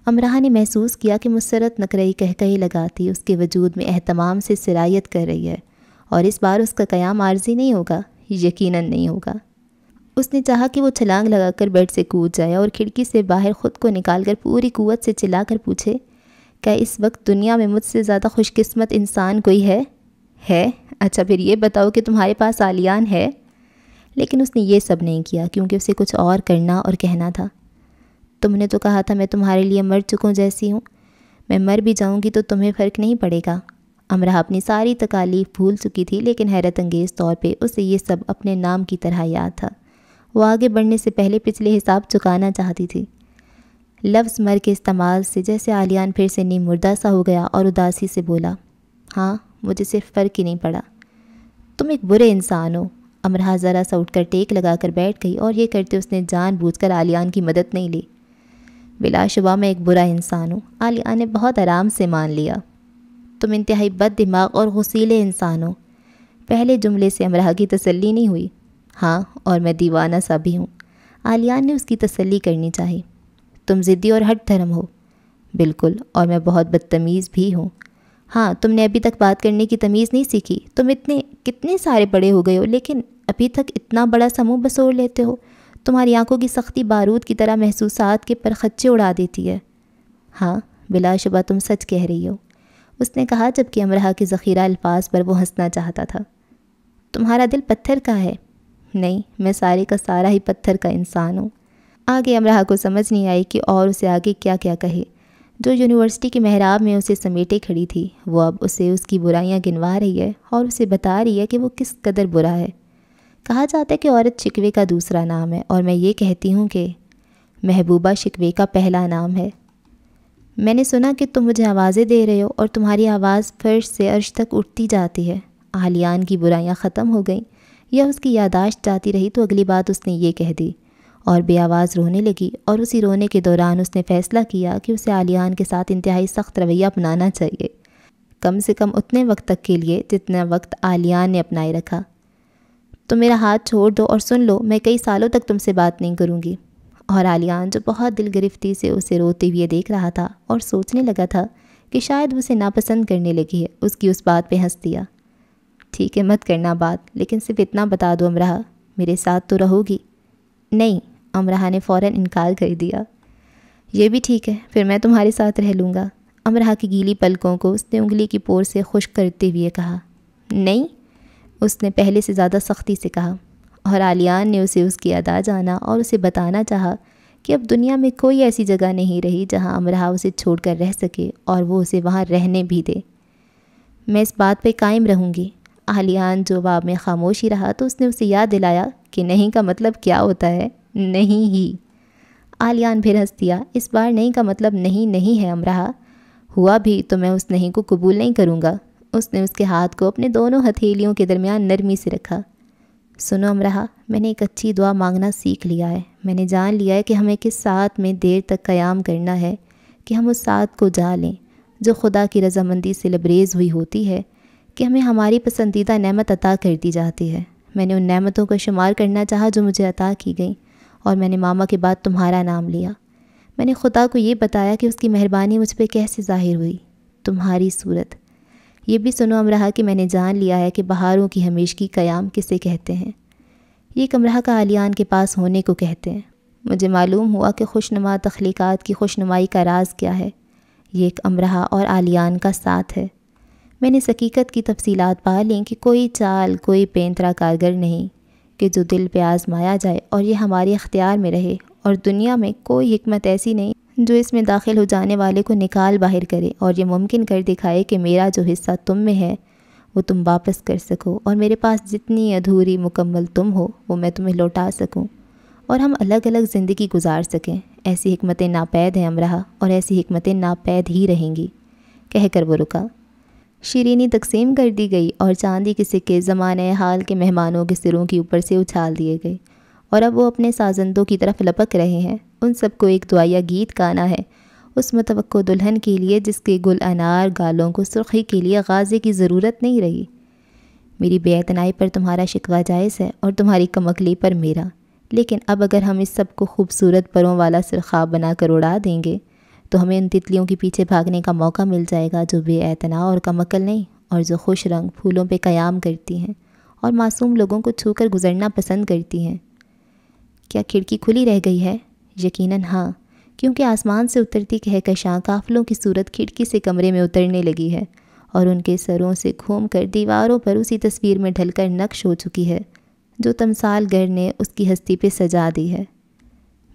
امرہ نے محسوس کیا کہ مسرت نکرئی کہکہے لگاتی اس کے وجود میں اہتمام سے سرایت کر رہی ہے، اور اس بار اس کا قیام عارضی نہیں ہوگا، یقیناً نہیں ہوگا۔ اس نے چاہا کہ وہ چھلانگ لگا کر بیڈ سے کود جائے اور کھڑکی سے باہر خود کو نکال کر پوری قوت سے چلا کر پوچھے، کیا اس وقت دنیا میں مجھ سے زیادہ خوش قسمت انسان کوئی ہے؟ اچھا پھر یہ بتاؤ کہ تمہارے پاس آلیان ہے؟ لیکن اس نے یہ سب نہیں کیا کیونکہ اسے کچھ اور کرنا اور کہنا تھا۔ تم نے تو کہا تھا میں تمہارے لیے مر چکوں جیسی ہوں، میں مر بھی جاؤں گی تو تمہیں فرق نہیں پڑے گا۔ امرہ اپنی ساری تکالیف بھول چکی تھی، لیکن حیرت انگیز طور پہ اسے یہ سب اپنے نام کی طرح یاد تھا۔ وہ آگے بڑھنے سے پہلے پچھلے حساب چکانا چاہتی تھی۔ لفظ مر کے استعمال سے جیسے آلیان پھر سے نیم مردہ سا ہو گیا اور اداسی سے بولا، ہاں مجھے صرف فرق ہی نہیں پڑا۔ تم ایک برے انسان ہو۔ امرہ ذرا سا اٹھ کر ٹیک لگا کر بیٹھ گئی اور یہ کرتے اس نے جان بوجھ کر آلیان کی مدد نہیں لی۔ بلا شبہ میں ایک برا انسان ہوں، آلیان نے بہت آرام سے مان لیا۔ تم انتہائی بد دماغ اور غصیلے انسان ہو۔ پہلے جملے سے امرہ کی تسلی نہیں ہوئی۔ ہاں، اور میں دیوانہ سا بھی ہوں۔ آلیان نے اس کی تسلی کرنی چاہی۔ تم ضدی اور ہٹ دھرم ہو۔ بالکل، اور میں بہت بدتمیز بھی ہوں۔ ہاں، تم نے ابھی تک بات کرنے کی تمیز نہیں سیکھی۔ تم کتنے سارے بڑے ہو گئے ہو لیکن ابھی تک اتنا بڑا سا منہ بسوڑ لیتے ہو۔ تمہاری آنکھوں کی سختی بارود کی طرح محسوسات کے پرخچے اڑا دیتی ہے۔ ہاں، بلا شبہ تم سچ کہہ رہی ہو، اس نے کہا جبکہ امرہ کے ذخیرہ الفاظ پر وہ ہنسنا چاہتا تھا۔ تمہارا دل پتھر کا ہے؟ نہیں، میں سارے کا سارا ہی پتھر کا انسان ہوں۔ آگے امرہ کو سمجھ نہیں آئی کہ اور اسے آگے کیا کیا کہے۔ جو یونیورسٹی کے محراب میں اسے سمیٹے کھڑی تھی وہ اب اسے اس کی برائیاں گنوا رہی ہے اور اسے بتا رہی ہے کہ وہ کس قدر برا ہے۔ کہا جاتا ہے کہ عورت شکوے کا دوسرا نام ہے، اور میں یہ کہتی ہوں کہ محبوبہ شکوے کا پہلا نام ہے۔ میں نے سنا کہ تم مجھے آوازیں دے رہے ہو اور تمہاری آواز فرش سے عرش تک اٹھتی جاتی ہے۔ آلیان کی برائیاں ختم ہو گئیں یا اس کی یاداشت جاتی رہی تو اگلی بات اس نے یہ کہہ دی اور بے آواز رونے لگی، اور اسی رونے کے دوران اس نے فیصلہ کیا کہ اسے آلیان کے ساتھ انتہائی سخت رویہ اپنانا چاہیے، کم سے کم اتنے وقت تک کے لیے جتنا وقت آلیان نے اپنائے رکھا۔ تو میرا ہاتھ چھوڑ دو اور سن لو، میں کئی سالوں تک تم سے بات نہیں کروں گی۔ اور آلیان جو بہت دل گرفتی سے اسے روتے ہوئے دیکھ رہا تھا اور سوچنے لگا تھا کہ شاید اسے ناپسند کرنے لگی ہے، اس کی اس بات پہ ہنس دیا۔ ٹھیک ہے، مت کرنا بات، لیکن صرف اتنا بتا دو امرہ، میرے ساتھ تو رہو گی؟ نہیں، امرہ نے فوراً انکار کر دیا۔ یہ بھی ٹھیک ہے، پھر میں تمہارے ساتھ رہ لوں گا۔ امرہ کی گیلی پلکوں کو اس نے انگلی کی پور سے خشک کرتے ہوئے کہا۔ نہیں، اس نے پہلے سے زیادہ سختی سے کہا، اور آلیان نے اسے اس کی ادا جانا اور اسے بتانا چاہا کہ اب دنیا میں کوئی ایسی جگہ نہیں رہی جہاں امرہ اسے چھوڑ کر رہ سکے اور وہ اسے وہاں رہنے بھی دے۔ میں اس بات پہ قائم رہوں گی۔ آلیان جواب میں خاموش ہی رہا تو اس نے اسے یاد دلایا کہ نہیں کا مطلب کیا ہوتا ہے، نہیں ہی۔ آلیان پھر ہنس دیا۔ اس بار نہیں کا مطلب نہیں ہے امرہ، ہوا بھی تو میں اس نہیں کو قبول نہیں کروں گا۔ اس نے اس کے ہاتھ کو اپنے دونوں ہتھیلیوں کے درمیان نرمی سے رکھا۔ سنو امرہ، میں نے ایک اچھی دعا مانگنا سیکھ لیا ہے۔ میں نے جان لیا ہے کہ ہمیں کس ساعت میں دیر تک قیام کرنا ہے کہ ہم اس ساعت کو جا لیں جو خدا کی رضامندی سے لبریز ہوئی ہوتی ہے کہ ہمیں ہماری پسندیدہ نعمت عطا کر دی جاتی ہے۔ میں نے ان نعمتوں کا شمار کرنا چاہا جو مجھے عطا کی گئیں، اور میں نے ماما کے بعد تمہارا نام لیا۔ میں نے خدا کو یہ بتایا کہ اس کی مہربانی مجھ پہ کیسے ظاہر ہوئی۔ تمہاری صورت، یہ بھی سنو امرہا کہ میں نے جان لیا ہے کہ بہاروں کی ہمیشگی قیام کسے کہتے ہیں۔ یہ ایک امرہا کا عالیان کے پاس ہونے کو کہتے ہیں۔ مجھے معلوم ہوا کہ خوشنما تخلیقات کی خوشنمائی کا راز کیا ہے۔ یہ ایک امرہا اور عالیان کا ساتھ ہے۔ میں نے اس حقیقت کی تفصیلات پا لیں کہ کوئی چال، کوئی پینترا کارگر نہیں کہ جو دل پہ آزمایا جائے اور یہ ہمارے اختیار میں رہے، اور دنیا میں کوئی حکمت ایسی نہیں جو اس میں داخل ہو جانے والے کو نکال باہر کرے اور یہ ممکن کر دکھائے کہ میرا جو حصہ تم میں ہے وہ تم واپس کر سکو، اور میرے پاس جتنی ادھوری مکمل تم ہو وہ میں تمہیں لوٹا سکوں، اور ہم الگ الگ زندگی گزار سکیں۔ ایسی حکمتیں ناپید ہیں امرہا، اور ایسی حکمتیں ناپید ہی رہیں گی، کہہ کر وہ رکا۔ شیرینی تقسیم کر دی گئی اور چاندی کے سکے زمانہ حال کے مہمانوں کے سروں کے اوپر سے اچھال دیے گئے، اور اب وہ اپنے سازندوں کی طرف لپک رہے ہیں۔ ان سب کو ایک دعائیہ گیت گانا ہے اس متوقع دلہن کے لیے جس کے گل انار گالوں کو سرخی کے لیے غازے کی ضرورت نہیں رہی۔ میری بے اعتنائی پر تمہارا شکوہ جائز ہے اور تمہاری کم عقلی پر میرا، لیکن اب اگر ہم اس سب کو خوبصورت پروں والا سرخاب بنا کر اڑا دیں گے تو ہمیں ان تتلیوں کے پیچھے بھاگنے کا موقع مل جائے گا جو بے اعتنا اور کم عقل نہیں، اور جو خوش رنگ پھولوں پہ قیام کرتی ہیں اور معصوم لوگوں کو چھو کر گزرنا پسند کرتی ہیں۔ کیا کھڑکی کھلی رہ گئی ہے؟ یقیناً ہاں، کیونکہ آسمان سے اترتی کہکشاں قافلوں کی صورت کھڑکی سے کمرے میں اترنے لگی ہے، اور ان کے سروں سے گھوم کر دیواروں پر اسی تصویر میں ڈھل کر نقش ہو چکی ہے جو تمثال گر نے اس کی ہستی پہ سجا دی ہے۔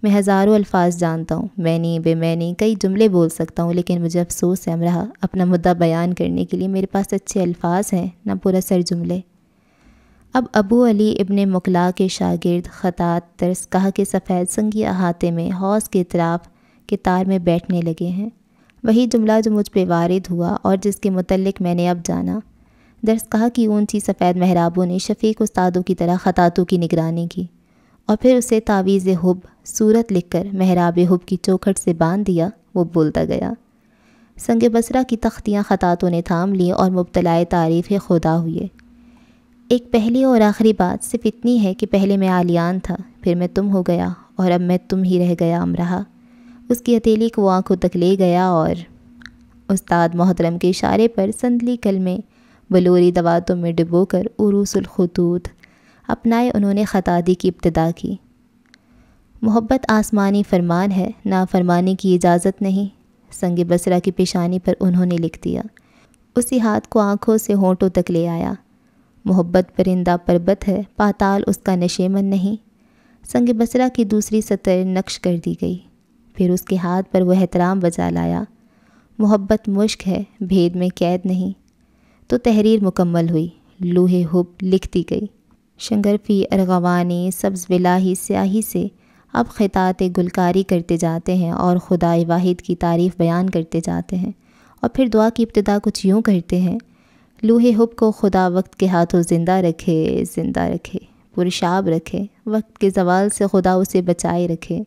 میں ہزاروں الفاظ جانتا ہوں، میں نہیں بے میں نہیں کئی جملے بول سکتا ہوں، لیکن مجھے افسوس ہے امرہا، اپنا مدعا بیان کرنے کے لیے میرے پاس اچھے الفاظ ہیں نہ پراسر جملے۔ اب ابو علی ابن مقلا کے شاگرد خطاط درس گاہ کے سفید سنگی احاطے میں حوض کے اطراف کے تار میں بیٹھنے لگے ہیں۔ وہی جملہ جو مجھ پہ وارد ہوا اور جس کے متعلق میں نے اب جانا۔ درس گاہ کی اونچی سفید محرابوں نے شفیق استادوں کی طرح خطاطوں کی نگرانی کی، اور پھر اسے تعویذ حب صورت لکھ کر محراب حب کی چوکھٹ سے باندھ دیا۔ وہ بولتا گیا۔ سنگ بصرہ کی تختیاں خطاطوں نے تھام لی اور مبتلائے تعریف خدا ہوئے۔ ایک پہلی اور آخری بات صرف اتنی ہے کہ پہلے میں عالیان تھا، پھر میں تم ہو گیا، اور اب میں تم ہی رہ گیا امرہا۔ اس کی ہتھیلی کو آنکھوں تک لے گیا اور استاد محترم کے اشارے پر سندلی کلمے بلوری دواتوں میں ڈبو کر عروس الخطوط اپنائے انہوں نے خطاطی کی ابتدا کی۔ محبت آسمانی فرمان ہے، نافرمانی کی اجازت نہیں، سنگ بصرہ کی پیشانی پر انہوں نے لکھ دیا۔ اسی ہاتھ کو آنکھوں سے ہونٹوں تک لے آیا۔ محبت پرندہ پربت ہے، پاتال اس کا نشیمن نہیں۔ سنگ بصرہ کی دوسری سطر نقش کر دی گئی، پھر اس کے ہاتھ پر وہ احترام بجا لایا۔ محبت مشک ہے، بھید میں قید نہیں۔ تو تحریر مکمل ہوئی، لوح حب لکھ دی گئی۔ شنگرفی ارغوانی سبز بلاہی سیاہی سے اب خطاط گلکاری کرتے جاتے ہیں اور خدائے واحد کی تعریف بیان کرتے جاتے ہیں، اور پھر دعا کی ابتدا کچھ یوں کرتے ہیں: لوح حب کو خدا وقت کے ہاتھوں زندہ رکھے، زندہ رکھے، پرشاب رکھے، وقت کے زوال سے خدا اسے بچائے رکھے،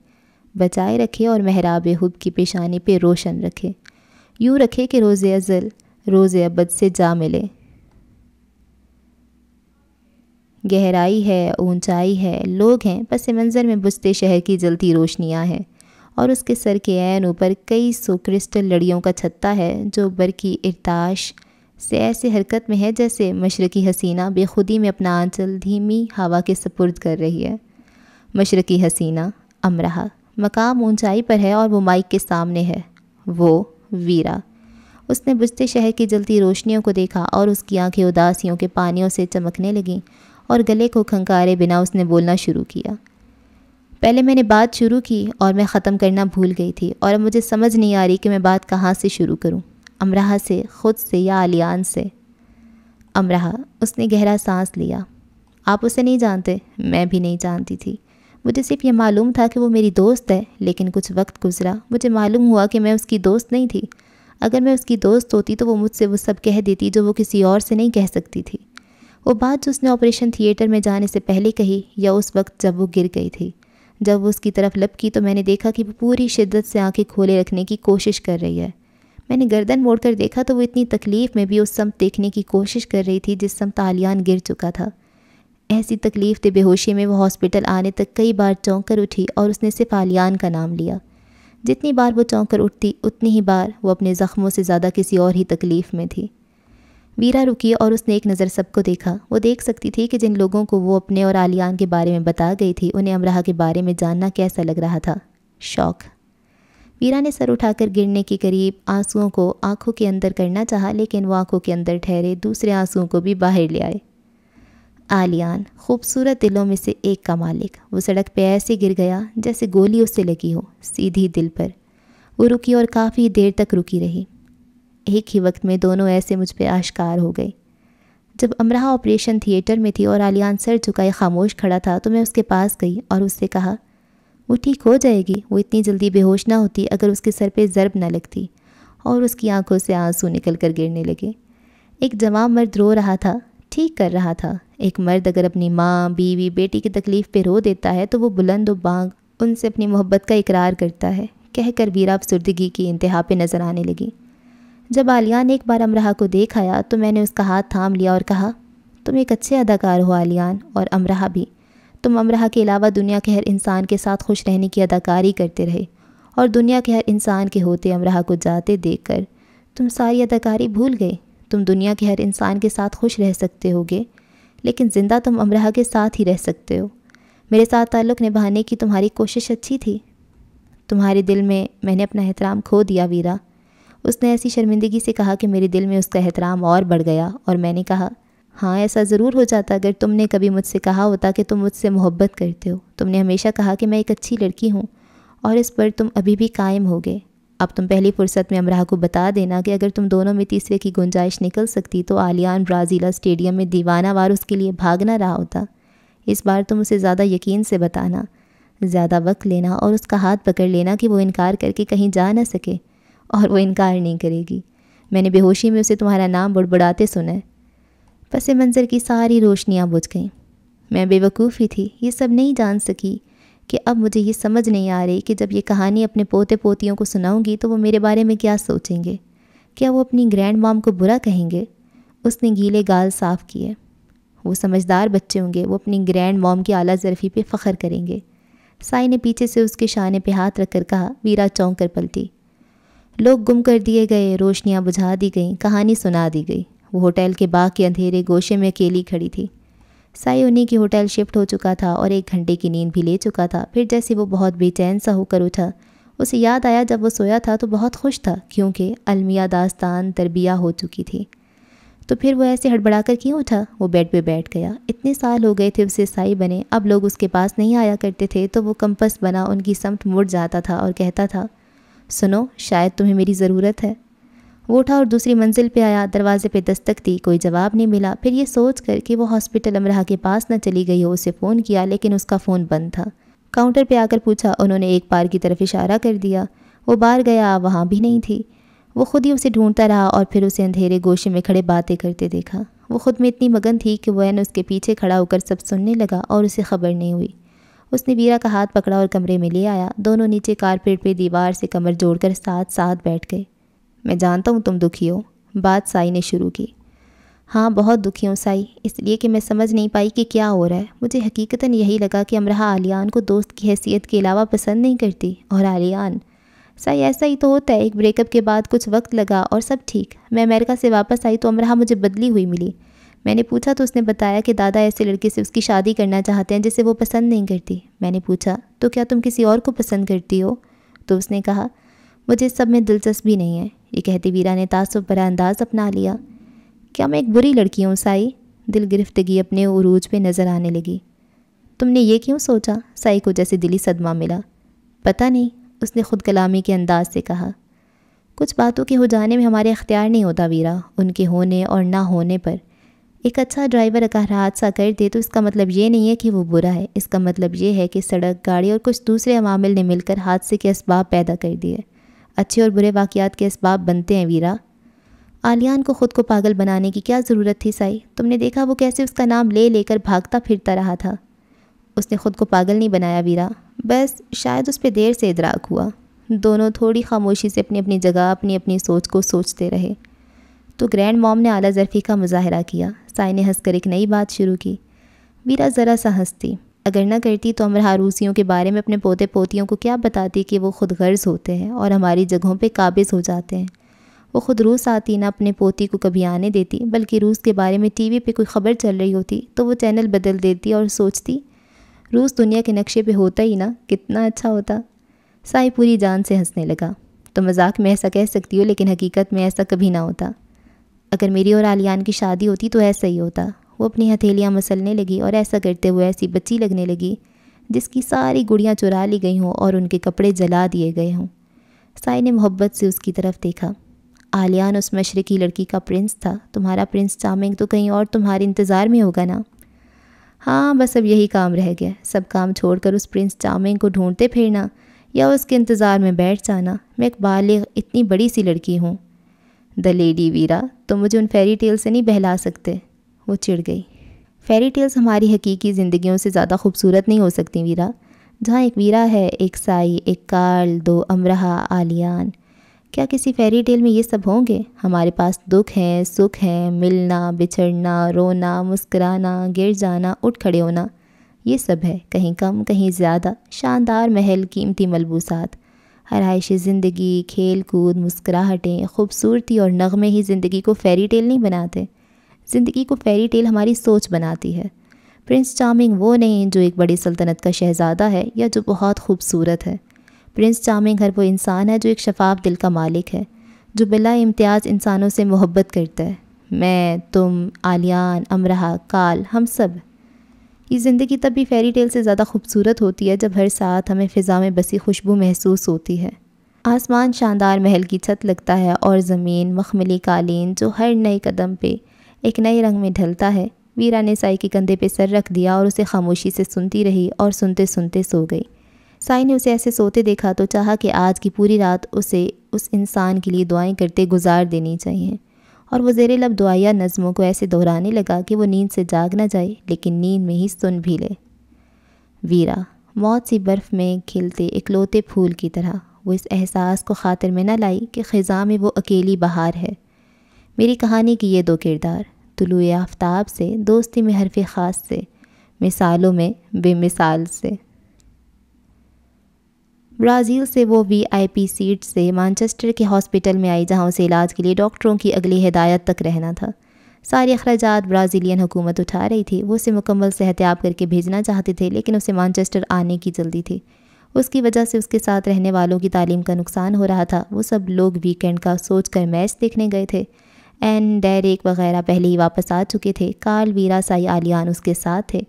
بچائے رکھے، اور محراب حب کی پیشانی پہ روشن رکھے، یوں رکھے کہ روز ازل روز ابد سے جا ملے۔ گہرائی ہے، اونچائی ہے، لوگ ہیں، پس منظر میں بجھتے شہر کی جلتی روشنیاں ہیں، اور اس کے سر کے عین اوپر کئی سو کرسٹل لڑیوں کا چھتا ہے جو برقی ارتعاش سے ایسے حرکت میں ہے جیسے مشرقی حسینہ بے خودی میں اپنا آنچل دھیمی ہوا کے سپرد کر رہی ہے۔ مشرقی حسینہ امرہا مقام اونچائی پر ہے اور وہ مائک کے سامنے ہے، وہ ویرا۔ اس نے بجھتے شہر کی جلتی روشنیوں کو دیکھا اور اس کی آنکھیں اداسیوں کے پانیوں سے چمکنے لگیں، اور گلے کو کھنکارے بنا اس نے بولنا شروع کیا۔ پہلے میں نے بات شروع کی اور میں ختم کرنا بھول گئی تھی، اور اب مجھے سمجھ نہیں آ رہی کہ میں بات کہاں سے شروع کروں، امرہا سے، خود سے، یا عالیان سے۔ امرہا، اس نے گہرا سانس لیا۔ آپ اسے نہیں جانتے؟ میں بھی نہیں جانتی تھی، مجھے صرف یہ معلوم تھا کہ وہ میری دوست ہے، لیکن کچھ وقت گزرا مجھے معلوم ہوا کہ میں اس کی دوست نہیں تھی۔ اگر میں اس کی دوست ہوتی تو وہ مجھ سے وہ سب کہہ دیتی جو وہ کسی اور سے نہیں کہہ سکتی تھی۔ وہ بات جو اس نے آپریشن تھیٹر میں جانے سے پہلے کہی، یا اس وقت جب وہ گر گئی تھی۔ جب وہ اس کی طرف لپکی تو میں نے دیکھا کہ وہ پوری شدت سے آنکھیں کھولے رکھنے کی کوشش کر رہی ہے۔ میں نے گردن موڑ کر دیکھا تو وہ اتنی تکلیف میں بھی اس سمت دیکھنے کی کوشش کر رہی تھی جس سمت عالیان گر چکا تھا۔ ایسی تکلیف دے بے ہوشی میں وہ ہاسپٹل آنے تک کئی بار چونک کر اٹھی، اور اس نے صرف عالیان کا نام لیا۔ جتنی بار وہ چونک کر اٹھتی اتنی ہی بار وہ اپنے زخموں سے زیادہ کسی اور ہی تکلیف میں تھی۔ ویرا رکی اور اس نے ایک نظر سب کو دیکھا۔ وہ دیکھ سکتی تھی کہ جن لوگوں کو وہ اپنے اور آلیان کے بارے میں بتا گئی تھی انہیں امرا کے بارے میں جاننا کیسا لگ رہا تھا۔ شوق۔ ویرا نے سر اٹھا کر گرنے کے قریب آنسوؤں کو آنکھوں کے اندر کرنا چاہا، لیکن وہ آنکھوں کے اندر ٹھہرے دوسرے آنسوؤں کو بھی باہر لے آئے۔ آلیان، خوبصورت دلوں میں سے ایک کا مالک، وہ سڑک پہ ایسے گر گیا جیسے گولی اس سے لگی ہو، سیدھی دل پر۔ وہ رکی اور کافی دیر تک رکی رہی۔ ایک ہی وقت میں دونوں ایسے مجھ پہ آشکار ہو گئے۔ جب امرا آپریشن تھیٹر میں تھی اور آلیان سر جھکائے خاموش کھڑا تھا تو میں اس کے پاس گئی اور اس سے کہا، وہ ٹھیک ہو جائے گی، وہ اتنی جلدی بے ہوش نہ ہوتی اگر اس کے سر پہ ضرب نہ لگتی۔ اور اس کی آنکھوں سے آنسو نکل کر گرنے لگے۔ ایک جوان مرد رو رہا تھا، ٹھیک کر رہا تھا۔ ایک مرد اگر اپنی ماں، بیوی، بیٹی کی تکلیف پہ رو دیتا ہے تو وہ بلند و بانگ ان سے اپنی محبت کا اقرار کرتا ہے، کہہ کر ویرا افسردگی کی انتہا پہ نظر آنے لگی۔ جب آلیان نے ایک بار امرا کو دیکھ آیا تو میں نے اس کا ہاتھ تھام لیا اور کہا، تم ایک اچھے اداکار ہو آلیان، اور امرا بھی۔ تم امرا کے علاوہ دنیا کے ہر انسان کے ساتھ خوش رہنے کی اداکاری کرتے رہے، اور دنیا کے ہر انسان کے ہوتے امرا کو جاتے دیکھ کر تم ساری اداکاری بھول گئے۔ تم دنیا کے ہر انسان کے ساتھ خوش رہ سکتے ہوگے، لیکن زندہ تم امرا کے ساتھ ہی رہ سکتے ہو۔ میرے ساتھ تعلق نبھانے کی تمہاری کوشش اچھی تھی۔ تمہارے دل میں نے اپنا احترام کھو دیا ویرا۔ اس نے ایسی شرمندگی سے کہا کہ میرے دل میں اس کا احترام اور بڑھ گیا، اور میں نے کہا، ہاں ایسا ضرور ہو جاتا اگر تم نے کبھی مجھ سے کہا ہوتا کہ تم مجھ سے محبت کرتے ہو۔ تم نے ہمیشہ کہا کہ میں ایک اچھی لڑکی ہوں، اور اس پر تم ابھی بھی قائم ہوگے۔ اب تم پہلی فرصت میں امرا کو بتا دینا کہ اگر تم دونوں میں تیسرے کی گنجائش نکل سکتی تو آلیان برازیلا اسٹیڈیم میں دیوانہ وار اس کے لیے بھاگنا رہا ہوتا۔ اس بار تم اسے زیادہ یقین سے بتانا، زیادہ وقت لینا اور اس کا ہاتھ پکڑ لینا کہ وہ انکار کر کے کہیں جا نہ سکے، اور وہ انکار نہیں کرے گی۔ میں نے بے ہوشی میں اسے تمہارا نام بڑبڑاتے سنا ہے۔ پس منظر کی ساری روشنیاں بجھ گئیں۔ میں بے وقوف ہی تھی، یہ سب نہیں جان سکی کہ اب مجھے یہ سمجھ نہیں آ رہی کہ جب یہ کہانی اپنے پوتے پوتیوں کو سناؤں گی تو وہ میرے بارے میں کیا سوچیں گے؟ کیا وہ اپنی گرینڈ مام کو برا کہیں گے؟ اس نے گیلے گال صاف کیے۔ وہ سمجھدار بچے ہوں گے، وہ اپنی گرینڈ مام کی اعلیٰ ظرفی پہ فخر کریں گے۔ سائی نے پیچھے سے اس کے شانے پہ ہاتھ رکھ کر کہا۔ ویرا چونک کر پلٹی۔ لوگ گم کر دیے گئے، روشنیاں بجھا دی گئیں، کہانی سنا دی گئی۔ وہ ہوٹل کے باغ کے اندھیرے گوشے میں اکیلی کھڑی تھی۔ سائی انہی کی ہوٹل شفٹ ہو چکا تھا اور 1 گھنٹے کی نیند بھی لے چکا تھا۔ پھر جیسے وہ بہت بے چین سا ہو کر اٹھا، اسے یاد آیا جب وہ سویا تھا تو بہت خوش تھا، کیونکہ المیہ داستان تربیہ ہو چکی تھی۔ تو پھر وہ ایسے ہڑبڑا کر کیوں اٹھا؟ وہ بیڈ پہ بیٹھ گیا۔ اتنے سال ہو گئے تھے اسے سائی بنے، اب لوگ اس کے پاس نہیں آیا کرتے تھے تو وہ کمپس بنا ان کی سمت مڑ جاتا تھا اور کہتا تھا، سنو، شاید تمہیں میری ضرورت ہے۔ وہ اٹھا اور دوسری منزل پہ آیا۔ دروازے پہ دستک دی، کوئی جواب نہیں ملا۔ پھر یہ سوچ کر کہ وہ ہاسپٹل امرا کے پاس نہ چلی گئی ہو، اسے فون کیا، لیکن اس کا فون بند تھا۔ کاؤنٹر پہ آ کر پوچھا، انہوں نے ایک بار کی طرف اشارہ کر دیا۔ وہ بار گیا، وہاں بھی نہیں تھی۔ وہ خود ہی اسے ڈھونڈتا رہا اور پھر اسے اندھیرے گوشے میں کھڑے باتیں کرتے دیکھا۔ وہ خود میں اتنی مگن تھی کہ وہ اس کے پیچھے کھڑا ہو کر سب سننے لگا اور اسے خبر نہیں ہوئی۔ اس نے ویرا کا ہاتھ پکڑا اور کمرے میں لے آیا۔ دونوں نیچے کارپیٹ پہ دیوار سے کمر جوڑ کر ساتھ ساتھ بیٹھ گئے۔ میں جانتا ہوں تم دکھی ہو، بات سائی نے شروع کی۔ ہاں بہت دکھی ہوں سائی، اس لیے کہ میں سمجھ نہیں پائی کہ کیا ہو رہا ہے۔ مجھے حقیقتاً یہی لگا کہ امرا آلیان کو دوست کی حیثیت کے علاوہ پسند نہیں کرتی، اور آلیان سائی ایسا ہی تو ہوتا ہے، ایک بریک اپ کے بعد کچھ وقت لگا اور سب ٹھیک۔ میں امریکہ سے واپس آئی تو امرا مجھے بدلی ہوئی ملی۔ میں نے پوچھا تو اس نے بتایا کہ دادا ایسے لڑکے سے اس کی شادی کرنا چاہتے ہیں جسے وہ پسند نہیں کرتی۔ میں نے پوچھا، تو کیا تم کسی اور کو پسند کرتی ہو؟ تو اس نے کہا، مجھے اس سب میں دلچسپی نہیں ہے۔ یہ کہتے ویرا نے تعصب بھرا انداز اپنا لیا۔ کیا میں ایک بری لڑکی ہوں سائی؟ دل گرفتگی اپنے عروج پہ نظر آنے لگی۔ تم نے یہ کیوں سوچا؟ سائی کو جیسے دلی صدمہ ملا۔ پتہ نہیں، اس نے خود کلامی کے انداز سے کہا۔ کچھ باتوں کے ہو جانے میں ہمارے اختیار نہیں ہوتا ویرا، ان کے ہونے اور نہ ہونے پر۔ ایک اچھا ڈرائیور اگر حادثہ کر دے تو اس کا مطلب یہ نہیں ہے کہ وہ برا ہے، اس کا مطلب یہ ہے کہ سڑک، گاڑی اور کچھ دوسرے عوامل نے مل کر حادثے کے اسباب پیدا کر دیے۔ اچھے اور برے واقعات کے اسباب بنتے ہیں ویرا۔ آلیان کو خود کو پاگل بنانے کی کیا ضرورت تھی سائی؟ تم نے دیکھا وہ کیسے اس کا نام لے لے کر بھاگتا پھرتا رہا تھا۔ اس نے خود کو پاگل نہیں بنایا ویرا، بس شاید اس پہ دیر سے ادراک ہوا۔ دونوں تھوڑی خاموشی سے اپنی اپنی جگہ اپنی اپنی سوچ کو سوچتے رہے۔ تو گرینڈ موم نے اعلیٰ ظرفی کا مظاہرہ کیا۔ سائی نے ہنس کر ایک نئی بات شروع کی۔ ویرا ذرا سا ہنستی۔ اگر نہ کرتی تو امرا روسیوں کے بارے میں اپنے پوتے پوتیوں کو کیا بتاتی کہ وہ خود غرض ہوتے ہیں اور ہماری جگہوں پہ قابض ہو جاتے ہیں۔ وہ خود روس آتی نہ اپنے پوتی کو کبھی آنے دیتی، بلکہ روس کے بارے میں ٹی وی پہ کوئی خبر چل رہی ہوتی تو وہ چینل بدل دیتی اور سوچتی روس دنیا کے نقشے پہ ہوتا ہی نا، کتنا اچھا ہوتا۔ سائی پوری جان سے ہنسنے لگا۔ تو مذاق میں ایسا کہہ سکتی ہو، لیکن حقیقت میں ایسا کبھی نہ ہوتا۔ اگر میری اور عالیان کی شادی ہوتی تو ایسا ہی ہوتا۔ وہ اپنی ہتھیلیاں مسلنے لگی اور ایسا کرتے ہوئے ایسی بچی لگنے لگی جس کی ساری گڑیاں چرا لی گئی ہوں اور ان کے کپڑے جلا دیے گئے ہوں۔ سائی نے محبت سے اس کی طرف دیکھا۔ عالیان اس مشرقی لڑکی کا پرنس تھا، تمہارا پرنس چارمنگ تو کہیں اور تمہارے انتظار میں ہوگا نا؟ ہاں، بس اب یہی کام رہ گیا، سب کام چھوڑ کر اس پرنس چارمنگ کو ڈھونڈتے پھرنا یا اس کے انتظار میں بیٹھ جانا۔ میں ایک بالغ اتنی بڑی سی لڑکی ہوں۔ دا لیڈی ویرا، تم مجھے ان فیری ٹیل سے نہیں بہلا سکتے۔ وہ چڑ گئی۔ فیری ٹیلز ہماری حقیقی زندگیوں سے زیادہ خوبصورت نہیں ہو سکتی ویرا۔ جہاں ایک ویرا ہے، ایک سائی، ایک کارل، 2 امرہا، عالیان، کیا کسی فیری ٹیل میں یہ سب ہوں گے؟ ہمارے پاس دکھ ہیں، سکھ ہیں، ملنا، بچھڑنا، رونا، مسکرانا، گر جانا، اٹھ کھڑے ہونا، یہ سب ہے، کہیں کم کہیں زیادہ۔ شاندار محل، قیمتی ملبوسات، آرائش زندگی، کھیل کود، مسکراہٹیں، خوبصورتی اور نغمے ہی زندگی کو فیری ٹیل نہیں بناتے۔ زندگی کو فیری ٹیل ہماری سوچ بناتی ہے۔ پرنس چارمنگ وہ نہیں جو ایک بڑی سلطنت کا شہزادہ ہے یا جو بہت خوبصورت ہے۔ پرنس چارمنگ ہر وہ انسان ہے جو ایک شفاف دل کا مالک ہے، جو بلا امتیاز انسانوں سے محبت کرتا ہے۔ میں، تم، عالیان، امرہا، کال، ہم سب۔ یہ زندگی تب بھی فیری ٹیل سے زیادہ خوبصورت ہوتی ہے جب ہر ساتھ ہمیں فضا میں بسی خوشبو محسوس ہوتی ہے۔ آسمان شاندار محل کی چھت لگتا ہے اور زمین مخملی قالین جو ہر نئے قدم پہ ایک نئے رنگ میں ڈھلتا ہے۔ ویرا نے سائی کے کندھے پہ سر رکھ دیا اور اسے خاموشی سے سنتی رہی اور سنتے سنتے سو گئی۔ سائی نے اسے ایسے سوتے دیکھا تو چاہا کہ آج کی پوری رات اسے اس انسان کے لیے دعائیں کرتے گزار دینی چاہیے، اور وہ زیر لب دعائیہ نظموں کو ایسے دہرانے لگا کہ وہ نیند سے جاگ نہ جائے لیکن نیند میں ہی سن بھی لے۔ ویرا، موت سی برف میں کھلتے اکلوتے پھول کی طرح، وہ اس احساس کو خاطر میں نہ لائی کہ خزاں میں وہ اکیلی بہار ہے۔ میری کہانی کی یہ 2 کردار، طلوع آفتاب سے، دوستی میں حرف خاص سے، مثالوں میں بے مثال سے۔ برازیل سے وہ VIP سیٹ سے مانچسٹر کے ہاسپٹل میں آئی جہاں اسے علاج کے لیے ڈاکٹروں کی اگلی ہدایت تک رہنا تھا۔ سارے اخراجات برازیلین حکومت اٹھا رہی تھی۔ وہ اسے مکمل صحتیاب کر کے بھیجنا چاہتے تھے لیکن اسے مانچسٹر آنے کی جلدی تھی۔ اس کی وجہ سے اس کے ساتھ رہنے والوں کی تعلیم کا نقصان ہو رہا تھا۔ وہ سب لوگ ویکینڈ کا سوچ کر میچ دیکھنے گئے تھے۔ ڈیریک وغیرہ پہلے ہی واپس آ چکے تھے۔ کارل، ویرا، سائی، عالیان اس کے ساتھ تھے۔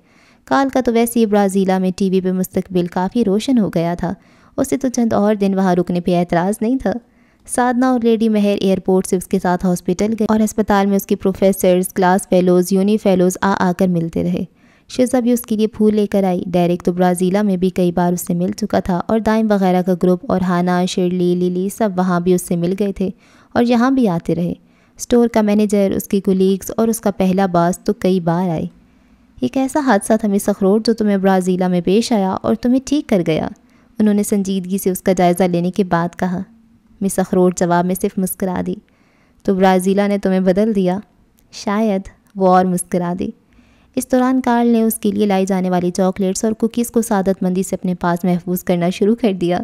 کارل کا تو ویسے ہی برازیلا میں ٹی وی پہ مستقبل کافی روشن ہو گیا تھا۔ اسے تو چند اور دن وہاں رکنے پہ اعتراض نہیں تھا۔ سادنا اور لیڈی مہر ایئرپورٹ سے اس کے ساتھ ہاسپٹل گئے اور ہسپتال میں اس کے professors, class fellows, uni fellows آ کر ملتے رہے۔ شزا بھی اس کے لیے پھول لے کر آئی۔ ڈیریک تو برازیلا میں بھی کئی بار اس سے مل چکا تھا اور دائم وغیرہ کا گروپ اور ہانا، شرلی، لیلی سب وہاں بھی اس سے مل گئے تھے اور یہاں بھی آتے رہے۔ اسٹور کا مینیجر، اس کی کولیگز اور اس کا پہلا باس تو کئی بار آئے۔ ایک ایسا حادثہ تھا مس اخروٹ جو تمہیں برازیلا میں پیش آیا اور تمہیں ٹھیک کر گیا، انہوں نے سنجیدگی سے اس کا جائزہ لینے کے بعد کہا۔ مس اخروٹ جواب میں صرف مسکرا دی۔ تو برازیلا نے تمہیں بدل دیا؟ شاید، وہ اور مسکرا دی۔ اس دوران کارل نے اس کے لیے لائی جانے والی چاکلیٹس اور کوکیز کو سعادت مندی سے اپنے پاس محفوظ کرنا شروع کر دیا۔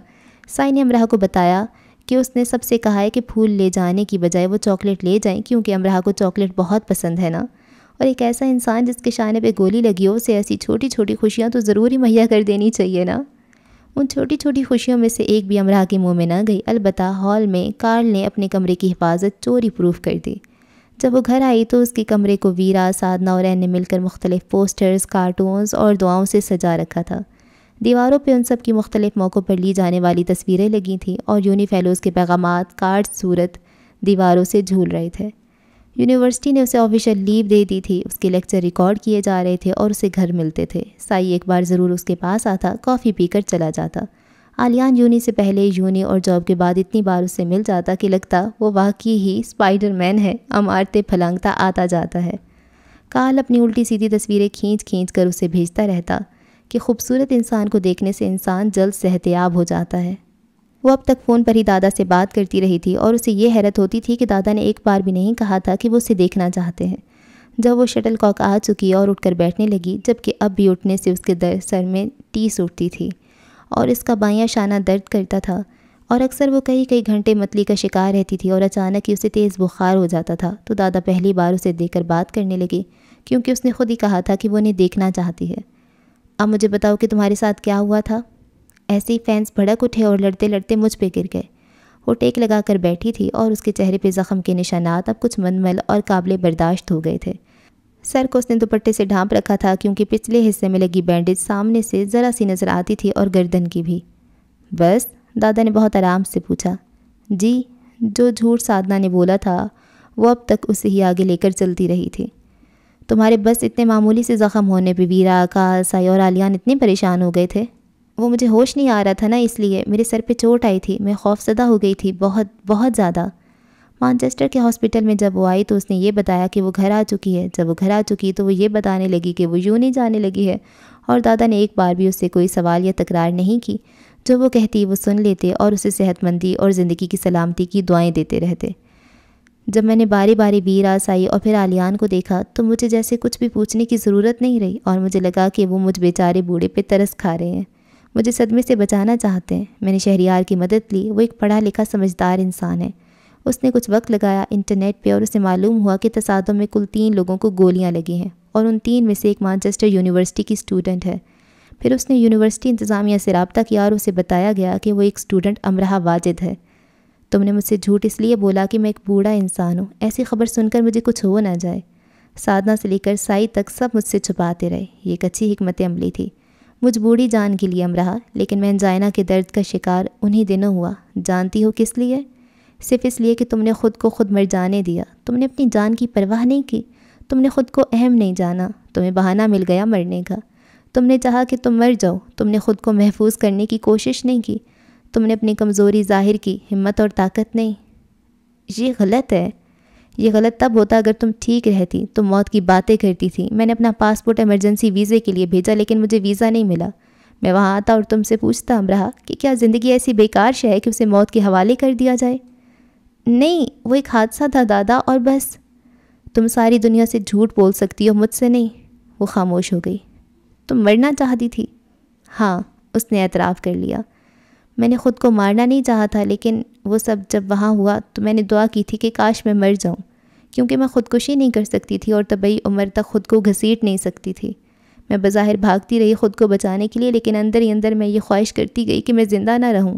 سائی نے امرہا کو بتایا کہ اس نے سب سے کہا ہے کہ پھول لے جانے کی بجائے وہ چاکلیٹ لے جائیں کیونکہ امرہا کو چاکلیٹ بہت پسند ہے نا، اور ایک ایسا انسان جس کے شانے پہ گولی لگی ہو اسے ایسی چھوٹی چھوٹی خوشیاں تو ضروری مہیا کر دینی چاہیے نا۔ ان چھوٹی چھوٹی خوشیوں میں سے ایک بھی امرہا کے منہ میں نہ گئی۔ البتہ ہال میں کارل نے اپنے کمرے کی حفاظت چوری پروف کر دی۔ جب وہ گھر آئی تو اس کے کمرے کو ویرا، سادنا اور این نے مل کر مختلف پوسٹرز، کارٹونز اور دعاؤں سے سجا رکھا تھا۔ دیواروں پہ ان سب کی مختلف موقعوں پر لی جانے والی تصویریں لگی تھیں اور یونی فیلوز کے پیغامات کارڈ صورت دیواروں سے جھول رہے تھے۔ یونیورسٹی نے اسے آفیشیل لیو دے دی تھی، اس کے لیکچر ریکارڈ کیے جا رہے تھے اور اسے گھر ملتے تھے۔ سائی ایک بار ضرور اس کے پاس آتا، کافی پی کر چلا جاتا۔ عالیان یونی سے پہلے، یونی اور جاب کے بعد اتنی بار اس سے مل جاتا کہ لگتا وہ واقعی ہی اسپائڈر مین ہے، عمارتیں پھلانگتا آتا جاتا ہے۔ کارل اپنی الٹی سیدھی تصویریں کھینچ کھینچ کر اسے بھیجتا رہتا کہ خوبصورت انسان کو دیکھنے سے انسان جلد صحتیاب ہو جاتا ہے۔ وہ اب تک فون پر ہی دادا سے بات کرتی رہی تھی اور اسے یہ حیرت ہوتی تھی کہ دادا نے ایک بار بھی نہیں کہا تھا کہ وہ اسے دیکھنا چاہتے ہیں۔ جب وہ شٹل کاک آ چکی اور اٹھ کر بیٹھنے لگی، جبکہ اب بھی اٹھنے سے اس کے سر میں ٹیس اٹھتی تھی اور اس کا بایاں شانہ درد کرتا تھا، اور اکثر وہ کئی گھنٹے متلی کا شکار رہتی تھی اور اچانک ہی اسے تیز بخار ہو جاتا تھا تو دادا پہلی بار اسے دیکھ کر بات کرنے لگے، کیونکہ اس نے خود ہی کہا تھا کہ وہ انہیں دیکھنا چاہتی ہے۔ اب مجھے بتاؤ کہ تمہارے ساتھ کیا ہوا تھا؟ ایسے ہی فینس بھڑک اٹھے اور لڑتے لڑتے مجھ پہ گر گئے۔ وہ ٹیک لگا کر بیٹھی تھی اور اس کے چہرے پہ زخم کے نشانات اب کچھ منمل اور قابل برداشت ہو گئے تھے۔ سر کو اس نے دوپٹے سے ڈھانپ رکھا تھا کیونکہ پچھلے حصے میں لگی بینڈیج سامنے سے ذرا سی نظر آتی تھی اور گردن کی بھی۔ بس؟ دادا نے بہت آرام سے پوچھا۔ جی، جو جھوٹ سادنا نے بولا تھا وہ اب تک اسے ہی آگے لے کر چلتی رہی تھی۔ تمہارے بس اتنے معمولی سے زخم ہونے پہ ویرا، آکاش، سائی اور علیان اتنے پریشان ہو گئے تھے؟ وہ مجھے ہوش نہیں آ رہا تھا نا، اس لیے میرے سر پہ چوٹ آئی تھی، میں خوف زدہ ہو گئی تھی، بہت زیادہ۔ مانچسٹر کے ہاسپٹل میں جب وہ آئی تو اس نے یہ بتایا کہ وہ گھر آ چکی ہے۔ جب وہ گھر آ چکی تو وہ یہ بتانے لگی کہ وہ یوں نہیں جانے لگی ہے، اور دادا نے ایک بار بھی اس سے کوئی سوال یا تکرار نہیں کی۔ جو وہ کہتی وہ سن لیتے اور اسے صحت مندی اور زندگی کی سلامتی کی دعائیں دیتے رہتے۔ جب میں نے باری باری ویرا، سائی اور پھر علیان کو دیکھا تو مجھے جیسے کچھ بھی پوچھنے کی ضرورت نہیں رہی، اور مجھے لگا کہ وہ مجھ بیچارے بوڑھے پہ ترس کھا رہے ہیں، مجھے صدمے سے بچانا چاہتے ہیں۔ میں نے شہریار کی مدد لی، وہ ایک پڑھا لکھا سمجھدار انسان ہے۔ اس نے کچھ وقت لگایا انٹرنیٹ پہ اور اسے معلوم ہوا کہ تصادم میں کل 3 لوگوں کو گولیاں لگی ہیں، اور ان 3 میں سے ایک مانچسٹر یونیورسٹی کی اسٹوڈنٹ ہے۔ پھر اس نے یونیورسٹی انتظامیہ سے رابطہ کیا اور اسے بتایا گیا کہ وہ ایک اسٹوڈنٹ امرہ واجد ہے۔ تم نے مجھ سے جھوٹ اس لیے بولا کہ میں ایک بوڑھا انسان ہوں، ایسی خبر سن کر مجھے کچھ ہو نہ جائے۔ سادنا سے لے کر سائی تک سب مجھ سے چھپاتے رہے، یہ ایک اچھی حکمت عملی تھی مجھ بوڑھی جان کے لیے امرہ، لیکن میں انجائنا کے درد کا شکار انہی دنوں ہوا۔ جانتی ہو کس لیے؟ صرف اس لیے کہ تم نے خود کو خود مر جانے دیا، تم نے اپنی جان کی پرواہ نہیں کی، تم نے خود کو اہم نہیں جانا، تمہیں بہانہ مل گیا مرنے کا، تم نے چاہا کہ تم مر جاؤ، تم نے خود کو محفوظ کرنے کی کوشش نہیں کی، تم نے اپنی کمزوری ظاہر کی، ہمت اور طاقت نہیں۔ یہ غلط ہے۔ یہ غلط تب ہوتا اگر تم ٹھیک رہتی، تم موت کی باتیں کرتی تھی۔ میں نے اپنا پاسپورٹ ایمرجنسی ویزے کے لیے بھیجا لیکن مجھے ویزا نہیں ملا۔ میں وہاں آتا اور تم سے پوچھتا امرہ کہ کیا زندگی ایسی بیکار شے ہے کہ اسے موت کے حوالے کر دیا جائے؟ نہیں، وہ ایک حادثہ تھا دادا، اور بس۔ تم ساری دنیا سے جھوٹ بول سکتی ہو، مجھ سے نہیں۔ وہ خاموش ہو گئی۔ تم مرنا چاہتی تھی؟ ہاں، اس نے اعتراف کر لیا۔ میں نے خود کو مارنا نہیں چاہا تھا، لیکن وہ سب جب وہاں ہوا تو میں نے دعا کی تھی کہ کاش میں مر جاؤں، کیونکہ میں خودکشی نہیں کر سکتی تھی اور طبعی عمر تک خود کو گھسیٹ نہیں سکتی تھی۔ میں بظاہر بھاگتی رہی خود کو بچانے کے لیے، لیکن اندر ہی اندر میں یہ خواہش کرتی گئی کہ میں زندہ نہ رہوں۔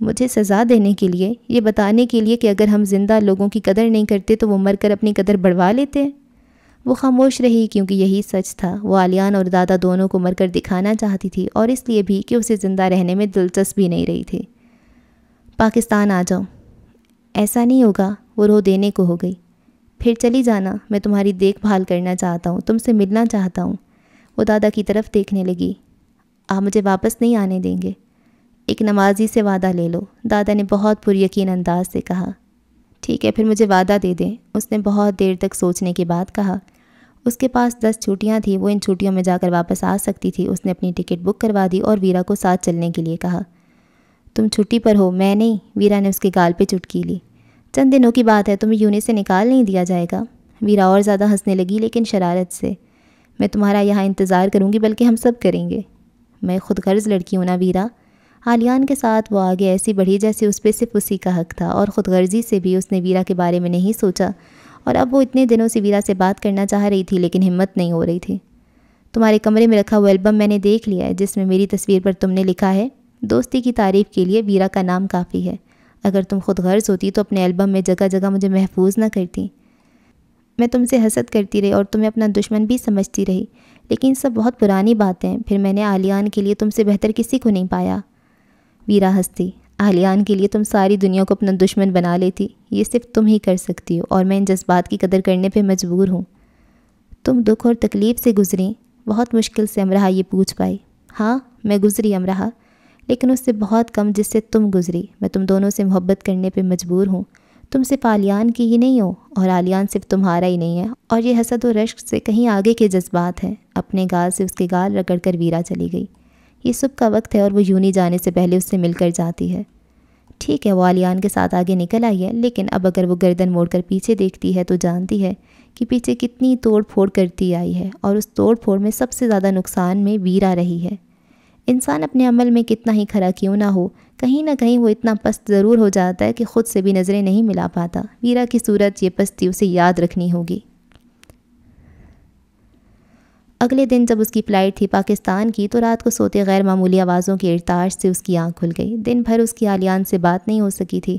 مجھے سزا دینے کے لیے، یہ بتانے کے لیے کہ اگر ہم زندہ لوگوں کی قدر نہیں کرتے تو وہ مر کر اپنی قدر بڑھوا لیتے ہیں۔ وہ خاموش رہی کیونکہ یہی سچ تھا۔ وہ علیان اور دادا دونوں کو مر کر دکھانا چاہتی تھی، اور اس لیے بھی کہ اسے زندہ رہنے میں دلچسپی نہیں رہی تھی۔ پاکستان آ جاؤ۔ ایسا نہیں ہوگا، وہ رو دینے کو ہو گئی۔ پھر چلی جانا، میں تمہاری دیکھ بھال کرنا چاہتا ہوں، تم سے ملنا چاہتا ہوں۔ وہ دادا کی طرف دیکھنے لگی۔ آپ مجھے واپس نہیں آنے دیں گے؟ ایک نمازی سے وعدہ لے لو، دادا نے بہت پر یقین انداز سے کہا۔ ٹھیک ہے، پھر مجھے وعدہ دے دیں، اس نے بہت دیر تک سوچنے کے بعد کہا۔ اس کے پاس 10 چھٹیاں تھیں، وہ ان چھٹیوں میں جا کر واپس آ سکتی تھی۔ اس نے اپنی ٹکٹ بک کروا دی اور ویرا کو ساتھ چلنے کے لیے کہا۔ تم چھٹی پر ہو، میں نہیں، ویرا نے اس کے گال پہ چٹکی لی۔ چند دنوں کی بات ہے، تمہیں یونٹ سے نکال نہیں دیا جائے گا؟ ویرا اور زیادہ ہنسنے لگی لیکن شرارت سے۔ میں تمہارا یہاں انتظار کروں گی، بلکہ ہم سب کریں گے۔ میں خود غرض لڑکی ہوں نا ویرا۔ علیان کے ساتھ وہ آگے ایسی بڑھی جیسے اس پہ صرف اسی کا حق تھا، اور خود غرضی سے بھی اس نے ویرا کے بارے میں نہیں سوچا، اور اب وہ اتنے دنوں سے ویرا سے بات کرنا چاہ رہی تھی لیکن ہمت نہیں ہو رہی تھی۔ تمہارے کمرے میں رکھا وہ البم میں نے دیکھ لیا ہے جس میں میری تصویر پر تم نے لکھا ہے، دوستی کی تعریف کے لیے ویرا کا نام کافی ہے۔ اگر تم خود غرض ہوتی تو اپنے البم میں جگہ جگہ مجھے محفوظ نہ کرتی۔ میں تم سے حسد کرتی رہی اور تمہیں اپنا دشمن بھی سمجھتی رہی، لیکن سب بہت پرانی باتیں ہیں۔ پھر میں نے علیان کے لیے تم سے بہتر کسی کو نہیں پایا۔ ویرا ہنستی۔ علیان کے لیے تم ساری دنیا کو اپنا دشمن بنا لیتی، یہ صرف تم ہی کر سکتی ہو، اور میں ان جذبات کی قدر کرنے پہ مجبور ہوں۔ تم دکھ اور تکلیف سے گزری؟ بہت مشکل سے امرہ یہ پوچھ پائی۔ ہاں، میں گزری امرہ، لیکن اس سے بہت کم جس سے تم گزری۔ میں تم دونوں سے محبت کرنے پہ مجبور ہوں۔ تم صرف علیان کی ہی نہیں ہو، اور علیان صرف تمہارا ہی نہیں ہے، اور یہ حسد و رشک سے کہیں آگے کے جذبات ہیں۔ اپنے گال سے اس کے گال رگڑ کر ویرا چلی گئی۔ یہ صبح کا وقت ہے اور وہ یونی جانے سے پہلے اس سے مل کر جاتی ہے۔ ٹھیک ہے، وہ علیان کے ساتھ آگے نکل آئی ہے، لیکن اب اگر وہ گردن موڑ کر پیچھے دیکھتی ہے تو جانتی ہے کہ پیچھے کتنی توڑ پھوڑ کرتی آئی ہے، اور اس توڑ پھوڑ میں سب سے زیادہ نقصان میں ویرا رہی ہے۔ انسان اپنے عمل میں کتنا ہی کھرا کیوں نہ ہو، کہیں نہ کہیں وہ اتنا پست ضرور ہو جاتا ہے کہ خود سے بھی نظریں نہیں ملا پاتا۔ ویرا کی صورت یہ پستی اسے یاد رکھنی ہوگی۔ اگلے دن جب اس کی فلائٹ تھی پاکستان کی، تو رات کو سوتے غیر معمولی آوازوں کے ارتعاش سے اس کی آنکھ کھل گئی۔ دن بھر اس کی عالیان سے بات نہیں ہو سکی تھی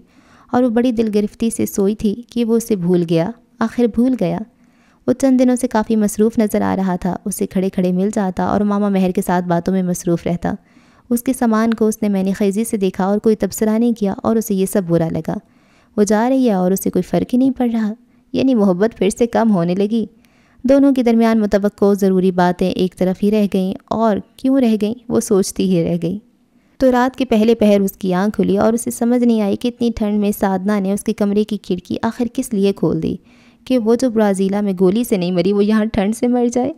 اور وہ بڑی دل گرفتی سے سوئی تھی کہ وہ اسے بھول گیا۔ آخر بھول گیا۔ وہ چند دنوں سے کافی مصروف نظر آ رہا تھا۔ اسے کھڑے کھڑے مل جاتا اور ماما مہر کے ساتھ باتوں میں مصروف رہتا۔ اس کے سامان کو اس نے معنی خیزی سے دیکھا اور کوئی تبصرہ نہیں کیا اور اسے یہ سب برا لگا۔ وہ جا رہی ہے اور اسے کوئی فرق ہی نہیں پڑ رہا، یعنی محبت پھر سے کم ہونے لگی۔ دونوں کے درمیان متوقع ضروری باتیں ایک طرف ہی رہ گئیں، اور کیوں رہ گئیں وہ سوچتی ہی رہ گئی۔ تو رات کے پہلے پہر اس کی آنکھ کھلی اور اسے سمجھ نہیں آئی کہ اتنی ٹھنڈ میں سادنا نے اس کے کمرے کی کھڑکی آخر کس لیے کھول دی کہ وہ جو برازیلا میں گولی سے نہیں مری وہ یہاں ٹھنڈ سے مر جائے۔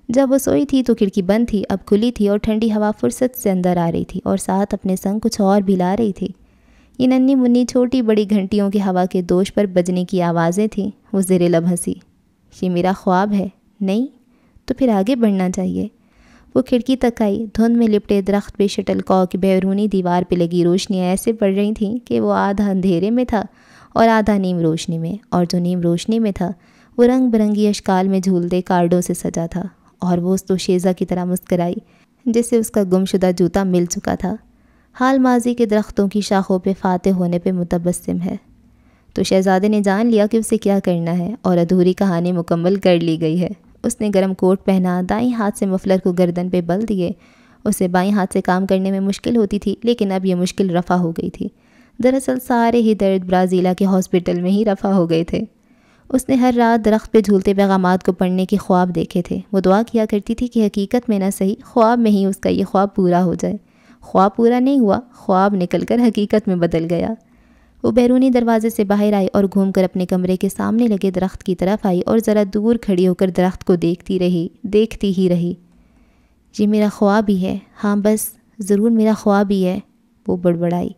جب وہ سوئی تھی تو کھڑکی بند تھی، اب کھلی تھی اور ٹھنڈی ہوا فرصت سے اندر آ رہی تھی اور ساتھ اپنے سنگ کچھ اور بھی لا رہی تھی۔ یہ ننھی منی چھوٹی بڑی گھنٹیوں کی ہوا کے دوش پر بجنے کی آوازیں تھیں۔ وہ زیر لب ہنسی۔ یہ میرا خواب ہے؟ نہیں تو پھر آگے بڑھنا چاہیے۔ وہ کھڑکی تک آئی۔ دھند میں لپٹے درخت پہ شٹل کاک بیرونی دیوار پہ لگی روشنیاں ایسے پڑ رہی تھیں کہ وہ آدھا اندھیرے میں تھا اور آدھا نیم روشنی میں، اور جو نیم روشنی میں تھا وہ رنگ برنگی اشکال میں جھولتے کارڈوں سے سجا تھا، اور وہ اس تو شیزہ کی طرح مسکرائی جسے اس کا گم شدہ جوتا مل چکا تھا۔ حال ماضی کے درختوں کی شاخوں پہ فاتح ہونے پہ متبسم ہے۔ تو شہزادے نے جان لیا کہ اسے کیا کرنا ہے اور ادھوری کہانی مکمل کر لی گئی ہے۔ اس نے گرم کوٹ پہنا، دائیں ہاتھ سے مفلر کو گردن پہ بل دیے۔ اسے بائیں ہاتھ سے کام کرنے میں مشکل ہوتی تھی، لیکن اب یہ مشکل رفع ہو گئی تھی۔ دراصل سارے ہی درد برازیلا کے ہاسپٹل میں ہی رفع ہو گئے تھے۔ اس نے ہر رات درخت پہ جھولتے پیغامات کو پڑھنے کے خواب دیکھے تھے۔ وہ دعا کیا کرتی تھی کہ حقیقت میں نہ صحیح، خواب میں ہی اس کا یہ خواب پورا ہو جائے۔ خواب پورا نہیں ہوا، خواب نکل کر حقیقت میں بدل گیا۔ وہ بیرونی دروازے سے باہر آئی اور گھوم کر اپنے کمرے کے سامنے لگے درخت کی طرف آئی اور ذرا دور کھڑی ہو کر درخت کو دیکھتی ہی رہی۔ یہ میرا خواب ہی ہے، ہاں بس ضرور میرا خواب ہی ہے، وہ بڑبڑائی۔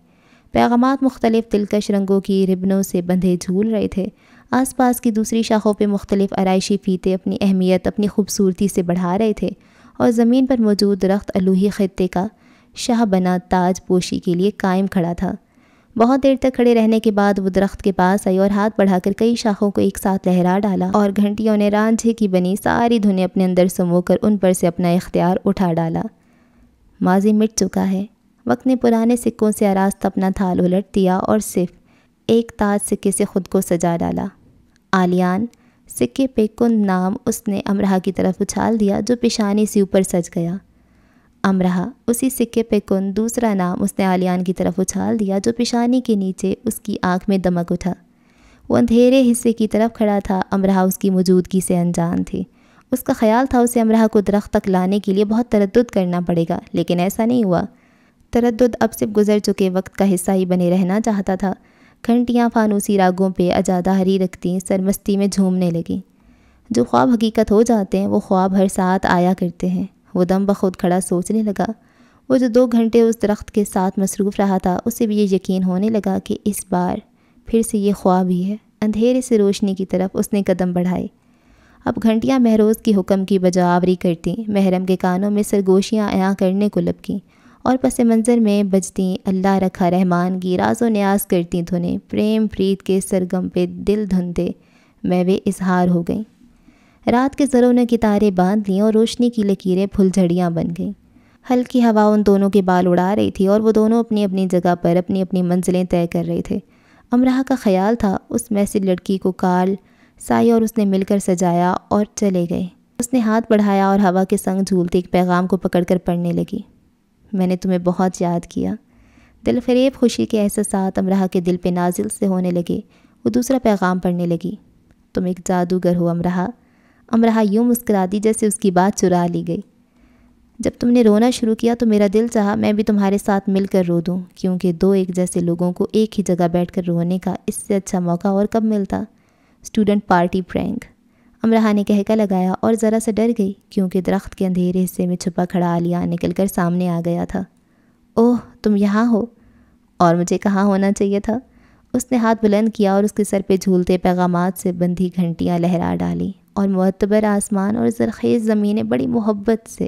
پیغامات مختلف دلکش رنگوں کی ربنوں سے بندھے جھول رہے تھے۔ آس پاس کی دوسری شاخوں پہ مختلف آرائشی فیتے اپنی اہمیت اپنی خوبصورتی سے بڑھا رہے تھے، اور زمین پر موجود درخت الوہی خطے کا شاہ بنا تاج پوشی کے لیے قائم کھڑا تھا۔ بہت دیر تک کھڑے رہنے کے بعد وہ درخت کے پاس آئی اور ہاتھ بڑھا کر کئی شاخوں کو ایک ساتھ لہرا ڈالا، اور گھنٹیوں نے رانجھے کی بنی ساری دھنیں اپنے اندر سمو کر ان پر سے اپنا اختیار اٹھا ڈالا۔ ماضی مٹ چکا ہے۔ وقت نے پرانے سکوں سے آراستہ اپنا تھال الٹ دیا اور صرف ایک تاج سکے سے خود کو سجا ڈالا۔ آلیان سکے پہ کند نام اس نے امرہا کی طرف اچھال دیا جو پیشانی سے اوپر سج گیا۔ امرہا اسی سکے پہ کند دوسرا نام اس نے آلیان کی طرف اچھال دیا جو پیشانی کے نیچے اس کی آنکھ میں دمک اٹھا۔ وہ اندھیرے حصے کی طرف کھڑا تھا۔ امرہا اس کی موجودگی سے انجان تھی۔ اس کا خیال تھا اسے امرہا کو درخت تک لانے کے لیے بہت تردد کرنا پڑے گا، لیکن ایسا نہیں ہوا۔ تردد اب صرف گزر چکے وقت کا حصہ ہی بنے رہنا چاہتا تھا۔ گھنٹیاں فانوسی راگوں پہ اجادہ ہری رکھتی سرمستی میں جھومنے لگیں۔ جو خواب حقیقت ہو جاتے ہیں وہ خواب ہر ساتھ آیا کرتے ہیں۔ وہ دم بخود کھڑا سوچنے لگا۔ وہ جو 2 گھنٹے اس درخت کے ساتھ مصروف رہا تھا، اسے بھی یہ یقین ہونے لگا کہ اس بار پھر سے یہ خواب ہی ہے۔ اندھیرے سے روشنی کی طرف اس نے قدم بڑھائے۔ اب گھنٹیاں مہروز کی حکم کی بجاوری کرتیں، محرم کے کانوں میں سرگوشیاں عیاں کرنے کو لپکیں، اور پس منظر میں بجتیں اللہ رکھا رحمان کی راز و نیاز کرتی دھنیں۔ پریم پریت کے سرگم پہ دل دھندے میوے اظہار ہو گئیں۔ رات کے زروں نے کتاریں باندھ لیں اور روشنی کی لکیریں پھل جھڑیاں بن گئیں۔ ہلکی ہوا ان دونوں کے بال اڑا رہی تھی اور وہ دونوں اپنی اپنی جگہ پر اپنی اپنی منزلیں طے کر رہے تھے۔ امرہا کا خیال تھا اس میسی لڑکی کو کارل سائی اور اس نے مل کر سجایا اور چلے گئے۔ اس نے ہاتھ بڑھایا اور ہوا کے سنگ جھولتے ایک پیغام کو پکڑ کر پڑھنے لگی۔ میں نے تمہیں بہت یاد کیا۔ دل فریب خوشی کے احساسات امرہا کے دل پہ نازل سے ہونے لگے۔ وہ دوسرا پیغام پڑھنے لگی۔ تم ایک جادوگر ہو امرہا۔ امرہا یوں مسکرا دی جیسے اس کی بات چرا لی گئی۔ جب تم نے رونا شروع کیا تو میرا دل چاہا میں بھی تمہارے ساتھ مل کر رو دوں، کیونکہ 2 ایک جیسے لوگوں کو ایک ہی جگہ بیٹھ کر رونے کا اس سے اچھا موقع اور کب ملتا۔ اسٹوڈنٹ پارٹی پرینک، امرہا نے کہکا لگایا اور ذرا سا ڈر گئی، کیونکہ درخت کے اندھیرے حصے میں چھپا کھڑا آلیان نکل کر سامنے آ گیا تھا۔ اوہ تم یہاں ہو، اور مجھے کہاں ہونا چاہیے تھا؟ اس نے ہاتھ بلند کیا اور اس کے سر پہ جھولتے پیغامات سے بندھی گھنٹیاں لہرا ڈالیں، اور معتبر آسمان اور زرخیز زمینیں بڑی محبت سے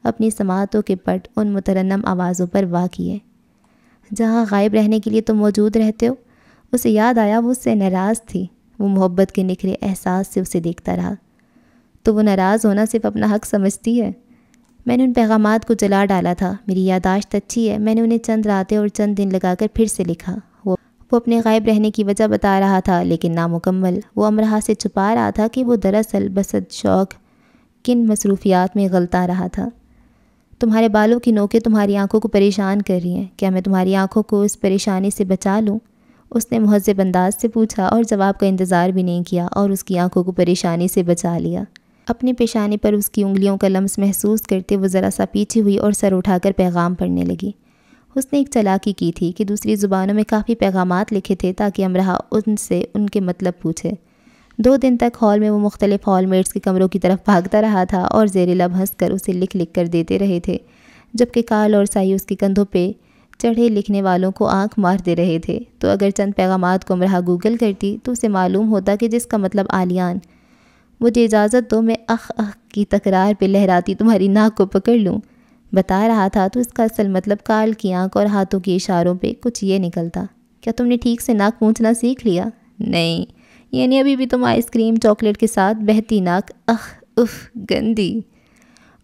اپنی سماعتوں کے پٹ ان مترنم آوازوں پر وا کیے۔ جہاں غائب رہنے کے لیے تم موجود رہتے ہو۔ اسے یاد آیا وہ اس سے ناراض تھی۔ وہ محبت کے نکھرے احساس سے اسے دیکھتا رہا۔ تو وہ ناراض ہونا صرف اپنا حق سمجھتی ہے؟ میں نے ان پیغامات کو جلا ڈالا تھا۔ میری یادداشت اچھی ہے۔ میں نے انہیں چند راتیں اور چند دن لگا کر پھر سے لکھا۔ وہ اپنے غائب رہنے کی وجہ بتا رہا تھا لیکن نامکمل۔ وہ امرا سے چھپا رہا تھا کہ وہ دراصل بسد شوق کن مصروفیات میں غلطا رہا تھا۔ تمہارے بالوں کی نوکیں تمہاری آنکھوں کو پریشان کر رہی ہیں۔ کیا میں تمہاری آنکھوں کو اس پریشانی سے بچا لوں؟ اس نے مہذب انداز سے پوچھا اور جواب کا انتظار بھی نہیں کیا اور اس کی آنکھوں کو پریشانی سے بچا لیا۔ اپنی پیشانی پر اس کی انگلیوں کا لمس محسوس کرتے وہ ذرا سا پیچھے ہوئی اور سر اٹھا کر پیغام پڑھنے لگی۔ اس نے ایک چالاکی کی تھی کہ دوسری زبانوں میں کافی پیغامات لکھے تھے تاکہ امرا ان سے ان کے مطلب پوچھے۔ 2 دن تک ہال میں وہ مختلف ہال میٹس کے کمروں کی طرف بھاگتا رہا تھا اور زیر لب ہنس کر اسے لکھ کر دیتے رہے تھے، جبکہ کال اور سائی اس کے کندھوں پہ چڑھے لکھنے والوں کو آنکھ مار دے رہے تھے۔ تو اگر چند پیغامات کو امرا گوگل کرتی تو اسے معلوم ہوتا کہ جس کا مطلب آلیان، مجھے اجازت دو میں اخ کی تکرار پہ لہراتی تمہاری ناک کو پکڑ لوں، بتا رہا تھا تو اس کا اصل مطلب کال کی آنکھ اور ہاتھوں کے اشاروں پہ کچھ یہ نکلتا۔ کیا تم نے ٹھیک سے ناک پونچھنا سیکھ لیا؟ نہیں، یعنی ابھی بھی تم آئس کریم چاکلیٹ کے ساتھ بہتی ناک، اخ اف گندی۔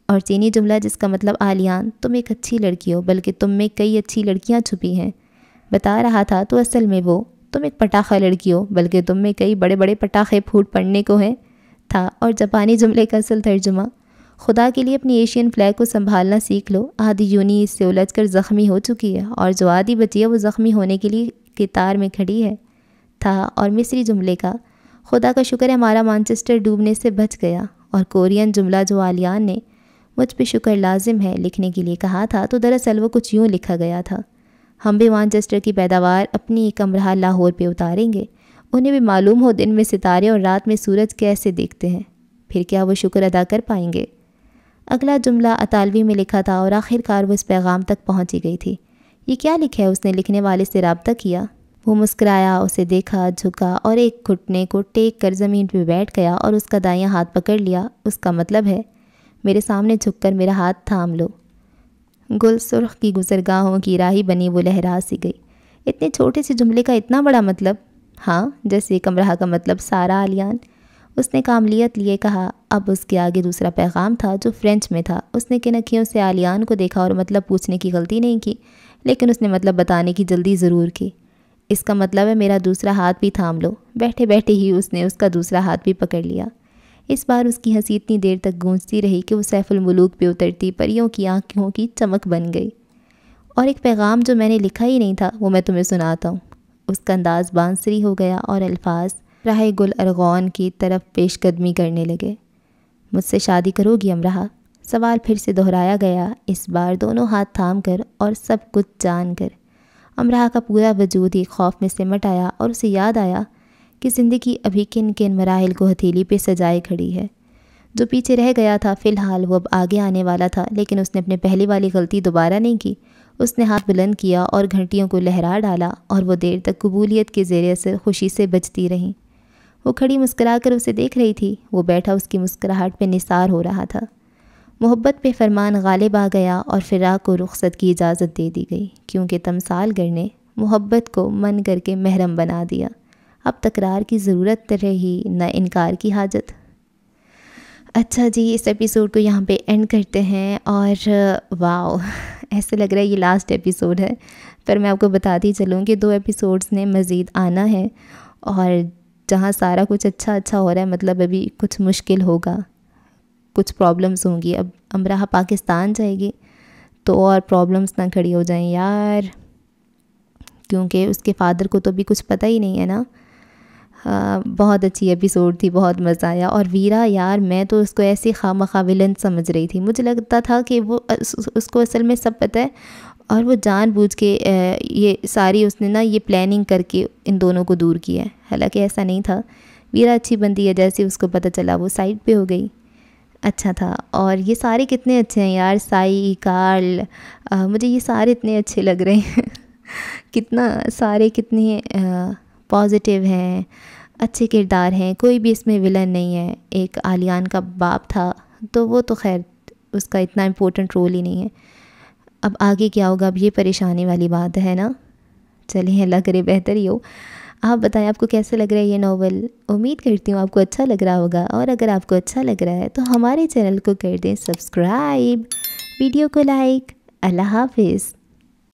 اور چینی جملہ جس کا مطلب آلیان، تم ایک اچھی لڑکی ہو بلکہ تم میں کئی اچھی لڑکیاں چھپی ہیں، بتا رہا تھا تو اصل میں وہ تم ایک پٹاخہ لڑکی ہو بلکہ تم میں کئی بڑے بڑے پٹاخے پھوٹ پڑنے کو ہیں تھا۔ اور جاپانی جملے کا اصل ترجمہ، خدا کے لیے اپنی ایشین فلیگ کو سنبھالنا سیکھ لو، آدھی یونی اس سے الجھ کر زخمی ہو چکی ہے اور جو آدھی بچی ہے وہ زخمی ہونے کے لیے قطار میں کھڑی ہے تھا۔ اور مصری جملے کا، خدا کا شکر ہے ہمارا مانچسٹر ڈوبنے سے بچ گیا۔ اور کورین جملہ جو آلیان نے مجھ پہ شکر لازم ہے لکھنے کے لیے کہا تھا تو دراصل وہ کچھ یوں لکھا گیا تھا، ہم بھی مانچسٹر کی پیداوار اپنی ایک امرا لاہور پہ اتاریں گے، انہیں بھی معلوم ہو دن میں ستارے اور رات میں سورج کیسے دیکھتے ہیں، پھر کیا وہ شکر ادا کر پائیں گے؟ اگلا جملہ اطالوی میں لکھا تھا اور آخر کار وہ اس پیغام تک پہنچی گئی تھی۔ یہ کیا لکھا ہے؟ اس نے لکھنے والے سے رابطہ کیا۔ وہ مسکرایا، اسے دیکھا، جھکا اور ایک گھٹنے کو ٹیک کر زمین پہ بیٹھ گیا اور اس کا دایاں ہاتھ پکڑ لیا۔ اس کا مطلب ہے، میرے سامنے جھک کر میرا ہاتھ تھام لو۔ گل سرخ کی گزرگاہوں کی راہی بنی وہ لہرا سی گئی۔ اتنے چھوٹے سے جملے کا اتنا بڑا مطلب؟ ہاں، جیسے ایک امرا کا مطلب سارا آلیان۔ اس نے کاملیت لیے کہا۔ اب اس کے آگے دوسرا پیغام تھا جو فرینچ میں تھا۔ اس نے کنکھیوں سے آلیان کو دیکھا اور مطلب پوچھنے کی غلطی نہیں کی، لیکن اس نے مطلب بتانے کی جلدی ضرور کی۔ اس کا مطلب ہے میرا دوسرا ہاتھ بھی تھام لو۔ بیٹھے بیٹھے ہی اس نے اس کا دوسرا ہاتھ بھی پکڑ لیا۔ اس بار اس کی ہنسی اتنی دیر تک گونجتی رہی کہ وہ سیف الملوک پہ اترتی پریوں کی آنکھوں کی چمک بن گئی۔ اور ایک پیغام جو میں نے لکھا ہی نہیں تھا وہ میں تمہیں سناتا ہوں۔ اس کا انداز بانسری ہو گیا اور الفاظ راہ گل ارغون کی طرف پیش قدمی کرنے لگے۔ مجھ سے شادی کرو گی امرا؟ سوال پھر سے دہرایا گیا، اس بار دونوں ہاتھ تھام کر اور سب کچھ جان کر۔ امرا کا پورا وجود ہی خوف میں سمٹ آیا اور اسے یاد آیا کہ زندگی ابھی کن کن مراحل کو ہتھیلی پہ سجائے کھڑی ہے۔ جو پیچھے رہ گیا تھا فی الحال وہ اب آگے آنے والا تھا، لیکن اس نے اپنے پہلی والی غلطی دوبارہ نہیں کی۔ اس نے ہاتھ بلند کیا اور گھنٹیوں کو لہرا ڈالا اور وہ دیر تک قبولیت کے زیر اثر خوشی سے بجتی رہیں۔ وہ کھڑی مسکرا کر اسے دیکھ رہی تھی، وہ بیٹھا اس کی مسکراہٹ پہ نثار ہو رہا تھا۔ محبت پہ فرمان غالب آ گیا اور فراق کو رخصت کی اجازت دے دی گئی، کیونکہ تمثال گر نے محبت کو من کر کے محرم بنا دیا۔ اب تکرار کی ضرورت رہی نہ انکار کی حاجت۔ اچھا جی، اس ایپیسوڈ کو یہاں پہ اینڈ کرتے ہیں۔ اور واو، ایسے لگ رہا ہے یہ لاسٹ ایپیسوڈ ہے، پر میں آپ کو بتاتی چلوں کہ 2 ایپیسوڈز نے مزید آنا ہے، اور جہاں سارا کچھ اچھا ہو رہا ہے، مطلب ابھی کچھ مشکل ہوگا، کچھ پرابلمس ہوں گی۔ اب امرا پاکستان جائے گی تو اور پرابلمس نہ کھڑی ہو جائیں یار، کیونکہ اس کے فادر کو تو بھی کچھ پتہ ہی نہیں ہے نا۔ بہت اچھی ایپیسوڈ تھی، بہت مزہ آیا۔ اور ویرا یار، میں تو اس کو ایسی خواہ ولن سمجھ رہی تھی، مجھے لگتا تھا کہ وہ اس کو اصل میں سب پتہ ہے اور وہ جان بوجھ کے یہ ساری اس نے نا یہ پلاننگ کر کے ان دونوں کو دور کیا ہے، حالانکہ ایسا نہیں تھا۔ ویرا اچھی بندی ہے، جیسے اس کو پتہ چلا وہ سائڈ پہ ہو گئی۔ اچھا تھا۔ اور یہ سارے کتنے اچھے ہیں یار، سائی، کارل، مجھے یہ سارے اتنے اچھے لگ رہے ہیں کتنا سارے کتنے پازیٹیو ہیں، اچھے کردار ہیں، کوئی بھی اس میں ولن نہیں ہے۔ ایک آلیان کا باپ تھا تو وہ تو خیر اس کا اتنا امپورٹنٹ رول ہی نہیں ہے. اب آگے کیا ہوگا اب یہ پریشانی والی بات ہے نا. چلیں اللہ کرے بہتر ہی ہو. آپ بتائیں آپ کو کیسا لگ رہا ہے یہ ناول. امید کرتی ہوں آپ کو اچھا لگ رہا ہوگا، اور اگر آپ کو اچھا لگ رہا ہے تو ہمارے چینل کو کر دیں سبسکرائب، ویڈیو کو لائک. اللہ حافظ.